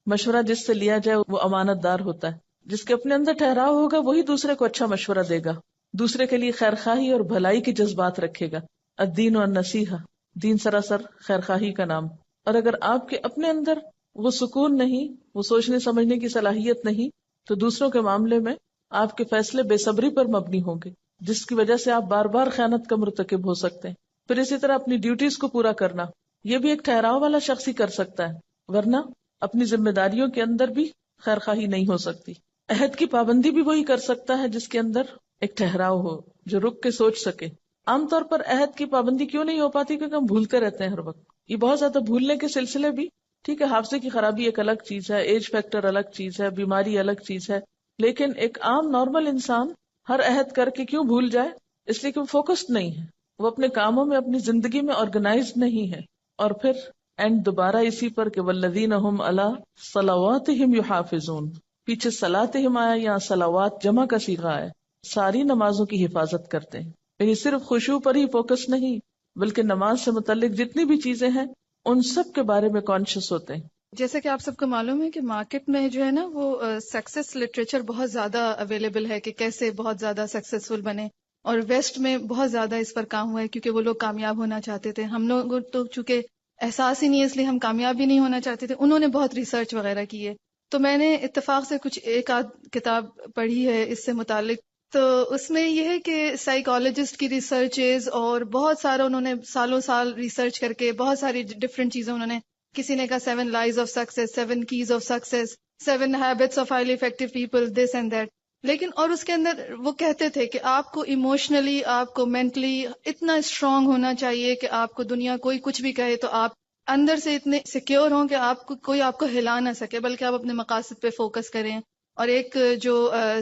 مشورہ جس سے لیا جائے وہ امانت دار ہوتا ہے. جس کے اپنے اندر ٹھہراؤ ہوگا وہی دوسرے کو اچھا مشورہ دے گا، دوسرے کے لیے خیرخواہی اور بھلائی کے جذبات رکھے گا. الدین والنصیحہ، دین سراسر خیرخواہی کا نام. اور اگر آپ کے اپنے اندر وہ سکون نہیں، وہ سوچنے سمجھنے کی صلاحیت نہیں، تو دوسروں کے معاملے میں آپ کے فیصلے بے صبری پر مبنی ہوں گے، جس کی وجہ سے آپ بار بار خیانت کا مرتکب ہو سکتے ہیں. پھر اسی طرح اپنی ڈیوٹیز کو پورا کرنا، یہ بھی ایک ٹھہراؤ والا شخص ہی کر سکتا ہے، ورنہ اپنی ذمہ داریوں کے اندر بھی خیرخواہی نہیں ہو سکتی. عہد کی پابندی بھی وہی کر سکتا ہے جس کے اندر ایک ٹھہراؤ ہو، جو رک کے سوچ سکے. عام طور پر عہد کی پابندی کیوں نہیں ہو پاتی؟ کیونکہ ہم بھولتے رہتے ہیں ہر وقت. یہ بہت زیادہ بھولنے کے سلسلے بھی ٹھیک ہے، حافظے کی خرابی ایک الگ چیز ہے، ایج فیکٹر الگ چیز ہے، بیماری الگ چیز ہے، لیکن ایک عام نارمل انسان ہر عہد کر کے کیوں بھول جائے؟ اس لیے کہ وہ فوکسڈ نہیں ہے، وہ اپنے کاموں میں اپنی زندگی میں آرگنائزڈ نہیں ہے. اور پھر اینڈ دوبارہ اسی پر کہ والذین هم علی صلواتہم یحافظون، پیچھے صلاتہم آیا، یہاں صلوات جمع کا صیغہ ہے، ساری نمازوں کی حفاظت کرتے ہیں. یعنی صرف خشوع پر ہی فوکس نہیں بلکہ نماز سے متعلق جتنی بھی چیزیں ہیں ان سب کے بارے میں کانشیس ہوتے ہیں. جیسے کہ آپ سب کو معلوم ہے کہ مارکیٹ میں جو ہے نا وہ سکسیس لٹریچر بہت زیادہ اویلیبل ہے کہ کیسے بہت زیادہ سکسیسفل بنے، اور ویسٹ میں بہت زیادہ اس پر کام ہوا ہے کیونکہ وہ لوگ کامیاب ہونا چاہتے تھے. ہم لوگ تو چونکہ احساس ہی نہیں ہے اس لیے ہم کامیاب بھی نہیں ہونا چاہتے تھے. انہوں نے بہت ریسرچ وغیرہ کی ہے. تو میں نے اتفاق سے کچھ ایک آدھ کتاب پڑھی ہے اس سے متعلق. تو اس میں یہ ہے کہ سائیکالوجسٹ کی ریسرچز اور بہت سارا انہوں نے سالوں سال ریسرچ کر کے بہت ساری ڈفرینٹ چیزیں انہوں نے، کسی نے کہا 7 لائز of success, 7 keys of success, 7 habits of highly effective people, this and that. لیکن اور اس کے اندر وہ کہتے تھے کہ آپ کو ایموشنلی، آپ کو مینٹلی اتنا اسٹرانگ ہونا چاہیے کہ آپ کو دنیا کوئی کچھ بھی کہے تو آپ اندر سے اتنے سیکیور ہوں کہ آپ کو کوئی آپ کو ہلا نہ سکے، بلکہ آپ اپنے مقاصد پہ فوکس کریں. اور ایک جو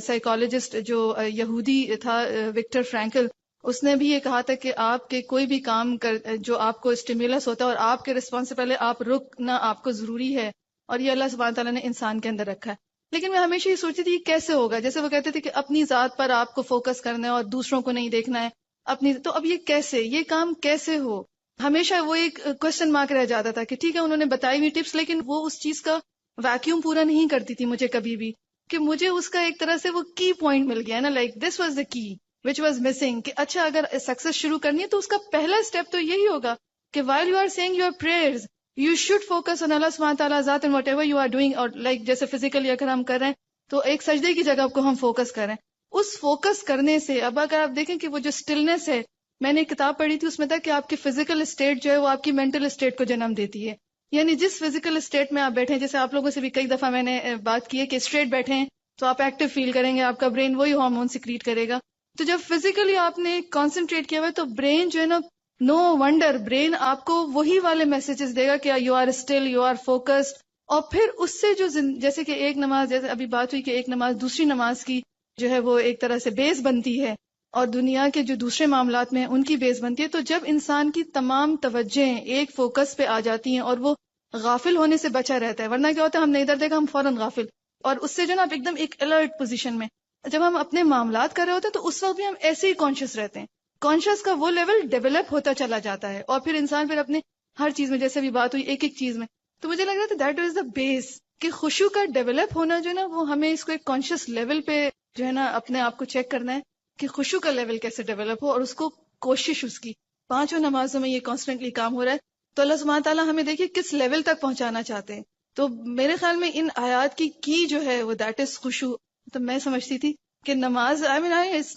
سائیکالوجسٹ جو یہودی تھا وکٹر فرینکل، اس نے بھی یہ کہا تھا کہ آپ کے کوئی بھی کام جو آپ کو اسٹیمیولس ہوتا ہے اور آپ کے رسپانس سے پہلے آپ رکنا آپ کو ضروری ہے، اور یہ اللہ سبحانہ تعالیٰ نے انسان کے اندر رکھا ہے. لیکن میں ہمیشہ یہ سوچتی تھی کیسے ہوگا، جیسے وہ کہتے تھے کہ اپنی ذات پر آپ کو فوکس کرنا ہے اور دوسروں کو نہیں دیکھنا ہے اپنی. تو اب یہ کیسے، یہ کام کیسے ہو؟ ہمیشہ وہ ایک کوشچن مارک رہ جاتا تھا کہ ٹھیک ہے انہوں نے بتائی ہوئی ٹپس، لیکن وہ اس چیز کا ویکیوم پورا نہیں کرتی تھی مجھے کبھی بھی، کہ مجھے اس کا ایک طرح سے وہ کی پوائنٹ مل گیا نا، لائک دس واز دا کی وچ واز مسنگ. کہ اچھا اگر سکسیس شروع کرنی ہے تو اس کا پہلا اسٹیپ تو یہی ہوگا کہ while you are saying your prayers you should focus on Allah subhanahu wa ta'ala ذات and whatever you are doing. اور لائک جیسے فزیکلی اگر ہم کر رہے ہیں تو ایک سجدے کی جگہ کو ہم فوکس کریں. اس فوکس کرنے سے اب اگر آپ دیکھیں کہ وہ جو اسٹلنس ہے، میں نے ایک کتاب پڑھی تھی اس میں تھا کہ آپ کی فزیکل اسٹیٹ جو ہے وہ آپ کی مینٹل اسٹیٹ کو جنم دیتی ہے. یعنی جس فزیکل اسٹیٹ میں آپ بیٹھے ہیں، جیسے آپ لوگوں سے بھی کئی دفعہ میں نے بات کی ہے کہ اسٹریٹ بیٹھے ہیں تو آپ ایکٹیو فیل کریں گے، آپ کا برین وہی ہارمون سیکریٹ کرے گا. تو جب فزیکلی آپ نے کانسنٹریٹ کیا ہوا ہے تو برین جو ہے نا، نو ونڈر برین آپ کو وہی والے میسیجز دے گا کہ you are still, you are focused. اور پھر اس سے جو جیسے کہ ایک نماز، جیسے ابھی بات ہوئی کہ ایک نماز دوسری نماز کی جو ہے وہ ایک طرح سے بیس بنتی ہے، اور دنیا کے جو دوسرے معاملات میں ہیں ان کی بیس بنتی ہے. تو جب انسان کی تمام توجہیں ایک فوکس پہ آ جاتی ہیں اور وہ غافل ہونے سے بچا رہتا ہے، ورنہ کیا ہوتا ہے ہم نے ادھر دیکھا ہم فوراً غافل، اور اس سے جو نا آپ ایک دم ایک الرٹ پوزیشن میں جب ہم اپنے معاملات کر رہے ہوتے ہیں تو اس وقت بھی ہم ایسے ہی کانشیس رہتے ہیں. کانشیس کا وہ لیول ڈیولپ ہوتا چلا جاتا ہے، اور پھر انسان پھر اپنے ہر چیز میں، جیسے بھی بات ہوئی ایک ایک چیز میں. تو مجھے لگ رہا تھا دیٹ از دا بیس کہ خشوع کا ڈیولپ ہونا جو ہے نا وہ ہمیں اس کو ایک کانشیس لیول پہ جو ہے نا اپنے آپ کو چیک کرنا ہے کہ خشوع کا لیول کیسے ڈیولپ ہو، اور اس کو کوشش اس کی 5 نمازوں میں یہ کانسٹنٹلی کام ہو رہا ہے. تو اللہ سبحانہ تعالیٰ ہمیں دیکھیے کس لیول تک پہنچانا چاہتے ہیں. تو میرے خیال میں ان آیات کی جو ہے وہ دیٹ از خشوع. تو میں سمجھتی تھی کہ نماز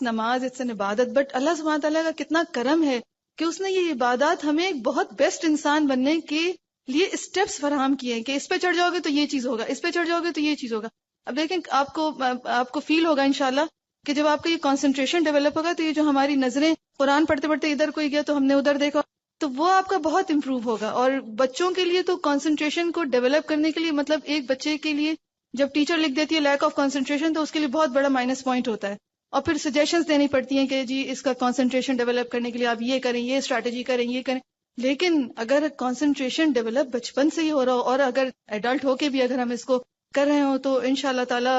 نماز اٹس این عبادت، بٹ اللہ سبحانہ تعالیٰ کا کتنا کرم ہے کہ اس نے یہ عبادات ہمیں ایک بہت بیسٹ انسان بننے کے لیے اسٹیپس فراہم کیے ہیں کہ اس پہ چڑھ جاؤ گے تو یہ چیز ہوگا، اس پہ چڑھ جاؤ گے تو یہ چیز ہوگا. اب دیکھیں آپ کو فیل ہوگا انشاءاللہ کہ جب آپ کا یہ کانسنٹریشن ڈیولپ ہوگا تو یہ جو ہماری نظریں قرآن پڑھتے پڑھتے ادھر کوئی گیا تو ہم نے ادھر دیکھا، تو وہ آپ کا بہت امپروو ہوگا. اور بچوں کے لیے تو کانسنٹریشن کو ڈیولپ کرنے کے لیے، مطلب ایک بچے کے لیے جب ٹیچر لکھ دیتی ہے لیک آف کانسنٹریشن تو اس کے لیے بہت بڑا مائنس پوائنٹ ہوتا ہے، اور پھر سجیشنز دینی پڑتی ہیں کہ جی اس کا کانسنٹریشن ڈیولپ کرنے کے لیے آپ یہ کریں، یہ اسٹریٹجی کریں، یہ کریں. لیکن اگر کانسنٹریشن ڈیولپ بچپن سے ہی ہو رہا ہو اور اگر ایڈلٹ ہو کے بھی اگر ہم اس کو کر رہے ہوں تو انشاءاللہ تعالی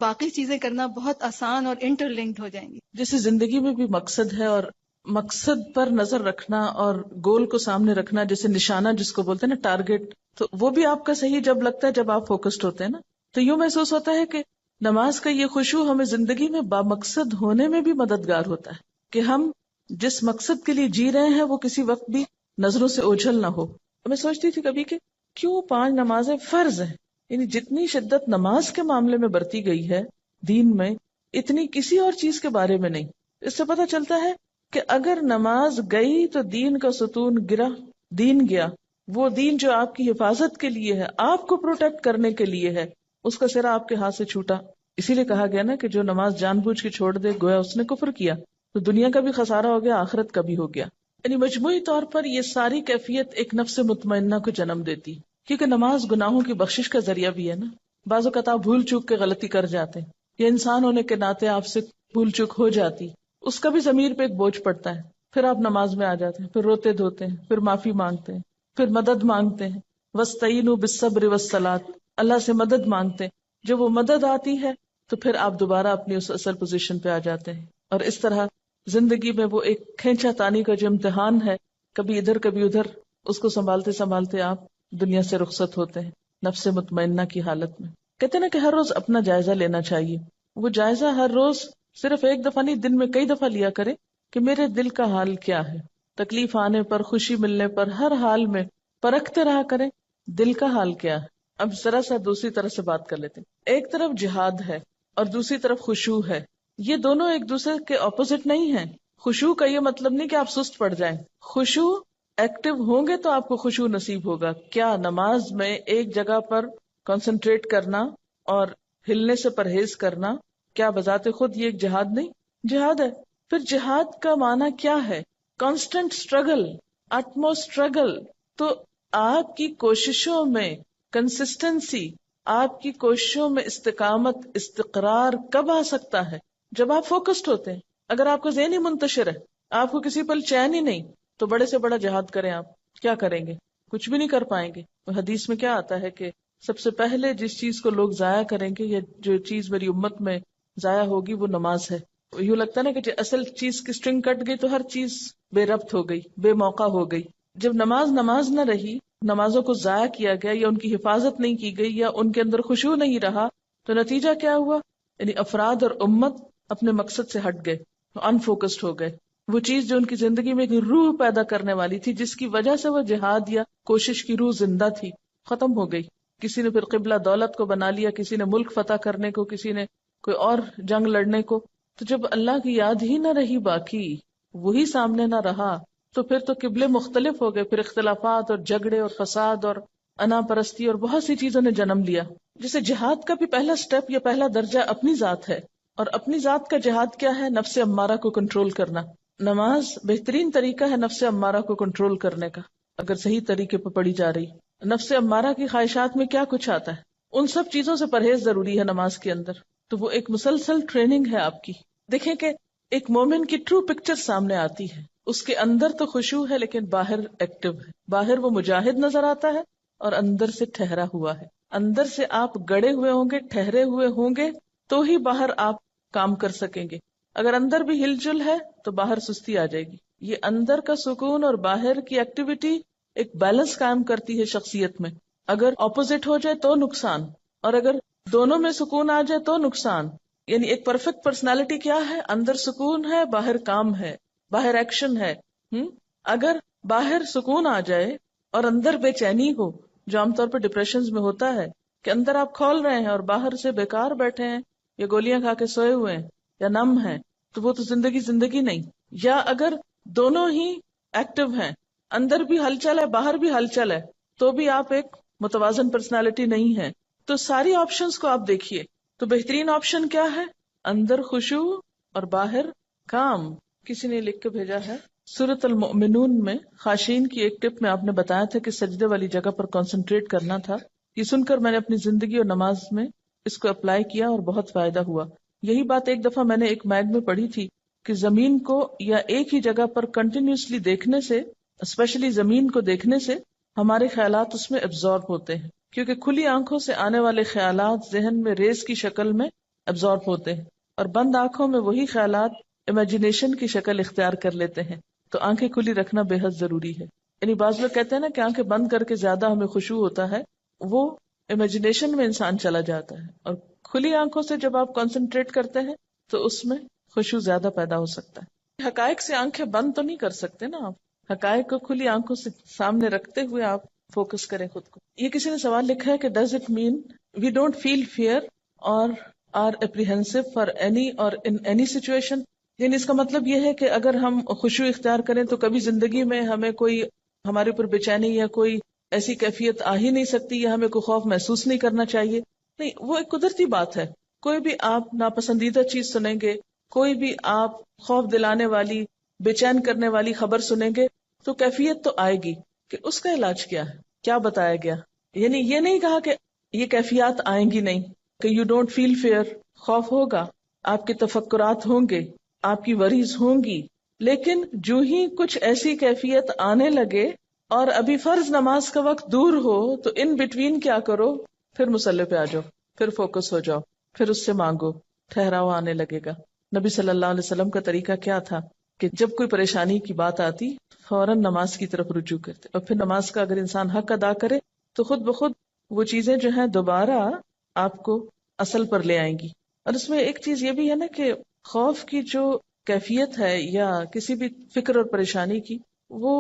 باقی چیزیں کرنا بہت آسان اور انٹر لنکڈ ہو جائیں گی. جیسے زندگی میں بھی مقصد ہے، اور مقصد پر نظر رکھنا اور گول کو سامنے رکھنا، جیسے نشانہ جس کو بولتے ہیں نا، ٹارگٹ، تو وہ بھی آپ کا صحیح جب لگتا ہے جب آپ فوکسڈ ہوتے ہیں نا. تو یوں محسوس ہوتا ہے کہ نماز کا یہ خشوع ہمیں زندگی میں بامقصد ہونے میں بھی مددگار ہوتا ہے، کہ ہم جس مقصد کے لیے جی رہے ہیں وہ کسی وقت بھی نظروں سے اوجھل نہ ہو. میں سوچتی تھی کبھی کہ کیوں 5 نمازیں فرض ہیں، یعنی جتنی شدت نماز کے معاملے میں برتی گئی ہے دین میں، اتنی کسی اور چیز کے بارے میں نہیں. اس سے پتہ چلتا ہے کہ اگر نماز گئی تو دین کا ستون گرا، دین گیا. وہ دین جو آپ کی حفاظت کے لیے ہے، آپ کو پروٹیکٹ کرنے کے لیے ہے، اس کا سرا آپ کے ہاتھ سے چھوٹا. اسی لیے کہا گیا نا کہ جو نماز جان بوجھ کے چھوڑ دے گویا اس نے کفر کیا. تو دنیا کا بھی خسارہ ہو گیا، آخرت کا بھی ہو گیا. یعنی مجموعی طور پر یہ ساری کیفیت ایک نفس مطمئنہ کو جنم دیتی، کیونکہ نماز گناہوں کی بخشش کا ذریعہ بھی ہے نا. بعض اوقات آپ بھول چوک کے غلطی کر جاتے ہیں، یہ انسان ہونے کے ناطے آپ سے بھول چوک ہو جاتی، اس کا بھی ضمیر پہ ایک بوجھ پڑتا ہے. پھر آپ نماز میں آ جاتے ہیں، پھر روتے دھوتے ہیں، پھر معافی مانگتے ہیں، پھر مدد مانگتے ہیں. وَاسْتَعِینُوا بِالصَّبْرِ وَالصَّلَاةِ، اللہ سے مدد مانگتے ہیں. جب وہ مدد آتی ہے تو پھر آپ دوبارہ اپنی اس اصل پوزیشن پہ آ جاتے ہیں. اور اس طرح زندگی میں وہ ایک کھینچا تانی کا جو امتحان ہے، کبھی ادھر کبھی ادھر، اس کو سنبھالتے سنبھالتے آپ دنیا سے رخصت ہوتے ہیں نفس مطمئنہ کی حالت میں. کہتے ہیں نا کہ ہر روز اپنا جائزہ لینا چاہیے. وہ جائزہ ہر روز صرف ایک دفعہ نہیں، دن میں کئی دفعہ لیا کرے کہ میرے دل کا حال کیا ہے. تکلیف آنے پر، خوشی ملنے پر، ہر حال میں پرکھتے رہا کریں دل کا حال کیا ہے. اب ذرا سا دوسری طرف سے بات کر لیتے ہیں. ایک طرف جہاد ہے اور دوسری طرف خشوع ہے. یہ دونوں ایک دوسرے کے اپوزٹ نہیں ہیں. خشوع کا یہ مطلب نہیں کہ آپ سست پڑ جائیں. خشوع ایکٹیو ہوں گے تو آپ کو خشوع نصیب ہوگا. کیا نماز میں ایک جگہ پر کنسنٹریٹ کرنا اور ہلنے سے پرہیز کرنا، کیا بذات خود یہ ایک جہاد نہیں؟ جہاد ہے. پھر جہاد کا معنی کیا ہے؟ Constant struggle, utmost struggle. تو آپ کی کوششوں میں کنسسٹنسی، آپ کی کوششوں میں استقامت، استقرار کب آ سکتا ہے؟ جب آپ فوکسڈ ہوتے ہیں. اگر آپ کا ذہن ہی منتشر ہے، آپ کو کسی پل چین ہی نہیں، تو بڑے سے بڑا جہاد کریں، آپ کیا کریں گے؟ کچھ بھی نہیں کر پائیں گے. حدیث میں کیا آتا ہے کہ سب سے پہلے جس چیز کو لوگ ضائع کریں گے، یا جو چیز میری امت میں ضائع ہوگی، وہ نماز ہے. یوں لگتا ہے نا کہ اصل چیز کی اسٹرنگ کٹ گئی تو ہر چیز بے ربط ہو گئی، بے موقع ہو گئی. جب نماز نہ رہی، نمازوں کو ضائع کیا گیا یا ان کی حفاظت نہیں کی گئی یا ان کے اندر خشوع نہیں رہا، تو نتیجہ کیا ہوا؟ یعنی افراد اور امت اپنے مقصد سے ہٹ گئے، انفوکسڈ ہو گئے. وہ چیز جو ان کی زندگی میں ایک روح پیدا کرنے والی تھی، جس کی وجہ سے وہ جہاد یا کوشش کی روح زندہ تھی، ختم ہو گئی. کسی نے پھر قبلہ دولت کو بنا لیا، کسی نے ملک فتح کرنے کو، کسی نے کوئی اور جنگ لڑنے کو. تو جب اللہ کی یاد ہی نہ رہی، باقی وہی سامنے نہ رہا، تو پھر تو قبلے مختلف ہو گئے. پھر اختلافات اور جھگڑے اور فساد اور انا پرستی اور بہت سی چیزوں نے جنم لیا. جسے جہاد کا بھی پہلا سٹیپ یا پہلا درجہ اپنی ذات ہے. اور اپنی ذات کا جہاد کیا ہے؟ نفس امارہ کو کنٹرول کرنا. نماز بہترین طریقہ ہے نفس امارہ کو کنٹرول کرنے کا، اگر صحیح طریقے پہ پڑھی جا رہی. نفس امارہ کی خواہشات میں کیا کچھ آتا ہے، ان سب چیزوں سے پرہیز ضروری ہے نماز کے اندر. تو وہ ایک مسلسل ٹریننگ ہے آپ کی. دیکھیں کہ ایک مومن کی ٹرو پکچر سامنے آتی ہے. اس کے اندر تو خشوع ہے لیکن باہر ایکٹیو ہے. باہر وہ مجاہد نظر آتا ہے اور اندر سے ٹھہرا ہوا ہے. اندر سے آپ گڑے ہوئے ہوں گے، ٹھہرے ہوئے ہوں گے، تو ہی باہر آپ کام کر سکیں گے. اگر اندر بھی ہل جل ہے تو باہر سستی آ جائے گی. یہ اندر کا سکون اور باہر کی ایکٹیویٹی ایک بیلنس قائم کرتی ہے شخصیت میں. اگر اپوزٹ ہو جائے تو نقصان، اور اگر دونوں میں سکون آ جائے تو نقصان. یعنی ایک پرفیکٹ پرسنالٹی کیا ہے؟ اندر سکون ہے، باہر کام ہے، باہر ایکشن ہے. اگر باہر سکون آ جائے اور اندر بے چینی ہو، جو عام طور پر ڈپریشنز میں ہوتا ہے کہ اندر آپ کھول رہے ہیں اور باہر سے بیکار بیٹھے ہیں یا گولیاں کھا کے سوئے ہوئے ہیں یا نم ہیں، تو وہ تو زندگی نہیں. یا اگر دونوں ہی ایکٹیو ہیں، اندر بھی ہلچل ہے، باہر بھی ہلچل ہے، تو بھی آپ ایک متوازن پرسنالٹی نہیں ہے. تو ساری آپشنز کو آپ دیکھیے. تو بہترین آپشن کیا ہے؟ اندر خشوع اور باہر کام. کسی نے لکھ کے بھیجا ہے سورۃ المؤمنون میں خاشعین کی ایک ٹپ میں آپ نے بتایا تھا کہ سجدے والی جگہ پر کنسنٹریٹ کرنا تھا. یہ سن کر میں نے اپنی زندگی اور نماز میں اس کو اپلائی کیا اور بہت فائدہ ہوا. یہی بات ایک دفعہ میں نے ایک میگ میں پڑھی تھی کہ زمین کو یا ایک ہی جگہ پر کنٹینیوسلی دیکھنے سے، اسپیشلی زمین کو دیکھنے سے، ہمارے خیالات اس میں ایبزارب ہوتے ہیں. کیونکہ کھلی آنکھوں سے آنے والے خیالات ذہن میں ریز کی شکل میں ایبزارب ہوتے ہیں، اور بند آنکھوں میں وہی خیالات امیجنیشن کی شکل اختیار کر لیتے ہیں. تو آنکھیں کھلی رکھنا بے حد ضروری ہے. یعنی بعض لوگ کہتے ہیں نا کہ آنکھیں بند کر کے زیادہ ہمیں خشوع ہوتا ہے، وہ امیجنیشن میں انسان چلا جاتا ہے. اور کھلی آنکھوں سے جب آپ کنسنٹریٹ کرتے ہیں تو اس میں خشوع زیادہ پیدا ہو سکتا ہے. حقائق سے آنکھیں بند تو نہیں کر سکتے نا آپ، حقائق کو کھلی آنکھوں سے سامنے رکھتے ہوئے آپ فوکس کریں خود کو. یہ کسی نے سوال لکھا ہے کہ does it mean we don't feel fear or are apprehensive for any or in any situation? یعنی اس کا مطلب یہ ہے کہ اگر ہم خشوع اختیار کریں تو کبھی زندگی میں ہمیں کوئی ہمارے اوپر بے چینی یا کوئی ایسی کیفیت آ ہی نہیں سکتی، یا ہمیں کوئی خوف محسوس نہیں کرنا چاہیے. نہیں، وہ ایک قدرتی بات ہے. کوئی بھی آپ ناپسندیدہ چیز سنیں گے، کوئی بھی آپ خوف دلانے والی، بے چین کرنے والی خبر سنیں گے، تو کیفیت تو آئے گی. کہ اس کا علاج کیا ہے، کیا بتایا گیا؟ یعنی یہ نہیں کہا کہ یہ کیفیات آئیں گی نہیں، کہ یو ڈونٹ فیل فیئر. خوف ہوگا، آپ کے تفکرات ہوں گے، آپ کی وریز ہوں گی، لیکن جو ہی کچھ ایسی کیفیت آنے لگے اور ابھی فرض نماز کا وقت دور ہو، تو ان بٹوین کیا کرو؟ پھر مصلی پہ آ جاؤ. پھر فوکس ہو جاؤ، پھر اس سے مانگو، ٹھہراؤ آنے لگے گا۔ نبی صلی اللہ علیہ وسلم کا طریقہ کیا تھا کہ جب کوئی پریشانی کی بات آتی فوراً نماز کی طرف رجوع کرتے، اور پھر نماز کا اگر انسان حق ادا کرے تو خود بخود وہ چیزیں جو ہیں دوبارہ آپ کو اصل پر لے آئیں گی۔ اور اس میں ایک چیز یہ بھی ہے نا کہ خوف کی جو کیفیت ہے یا کسی بھی فکر اور پریشانی کی، وہ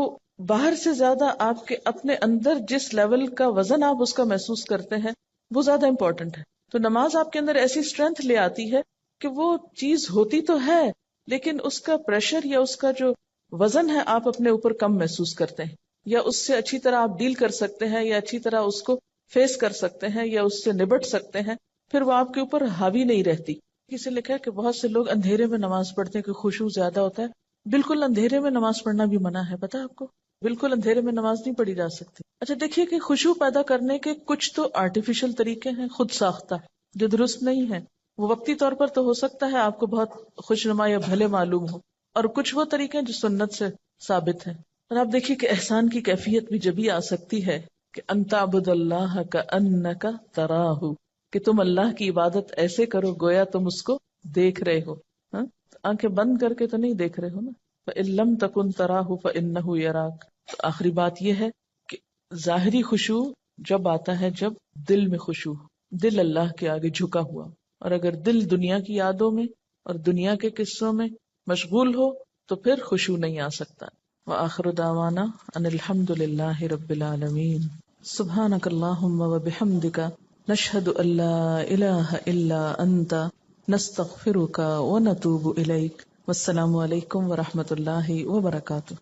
باہر سے زیادہ آپ کے اپنے اندر جس لیول کا وزن آپ اس کا محسوس کرتے ہیں وہ زیادہ امپورٹنٹ ہے۔ تو نماز آپ کے اندر ایسی اسٹرینتھ لے آتی ہے کہ وہ چیز ہوتی تو ہے لیکن اس کا پریشر یا اس کا جو وزن ہے آپ اپنے اوپر کم محسوس کرتے ہیں، یا اس سے اچھی طرح آپ ڈیل کر سکتے ہیں، یا اچھی طرح اس کو فیس کر سکتے ہیں، یا اس سے نبٹ سکتے ہیں، پھر وہ آپ کے اوپر حاوی نہیں رہتی۔ کسی لکھا ہے کہ بہت سے لوگ اندھیرے میں نماز پڑھتے ہیں کہ خشوع زیادہ ہوتا ہے۔ بالکل اندھیرے میں نماز پڑھنا بھی منع ہے، پتہ ہے آپ کو؟ بالکل اندھیرے میں نماز نہیں پڑھی جا سکتی۔ اچھا دیکھیے کہ خشوع پیدا کرنے کے کچھ تو آرٹیفیشل طریقے ہیں، خود ساختہ، جو درست نہیں ہے۔ وہ وقتی طور پر تو ہو سکتا ہے آپ کو بہت خوشنما یا بھلے معلوم ہو، اور کچھ وہ طریقے ہیں جو سنت سے ثابت ہیں۔ اور آپ دیکھیے کہ احسان کی کیفیت بھی جبھی آ سکتی ہے کہ ان تعبد اللہ کأنک تراہ، کہ تم اللہ کی عبادت ایسے کرو گویا تم اس کو دیکھ رہے ہو۔ ہاں؟ آنکھیں بند کر کے تو نہیں دیکھ رہے ہو نا۔ فإن لم تکن تراہ فإنہ یراک۔ تو آخری بات یہ ہے کہ ظاہری خشوع جب آتا ہے جب دل میں خشوع، دل اللہ کے آگے جھکا ہوا، اور اگر دل دنیا کی یادوں میں اور دنیا کے قصوں میں مشغول ہو تو پھر خشوع نہیں آ سکتا۔ وآخر دعوانا ان الحمد للہ رب العالمین۔ سبحانک اللہم وبحمدک نشہد ان لا الہ الا انت نستغفرک ونتوب الیک۔ والسلام علیکم ورحمۃ اللہ وبرکاتہ۔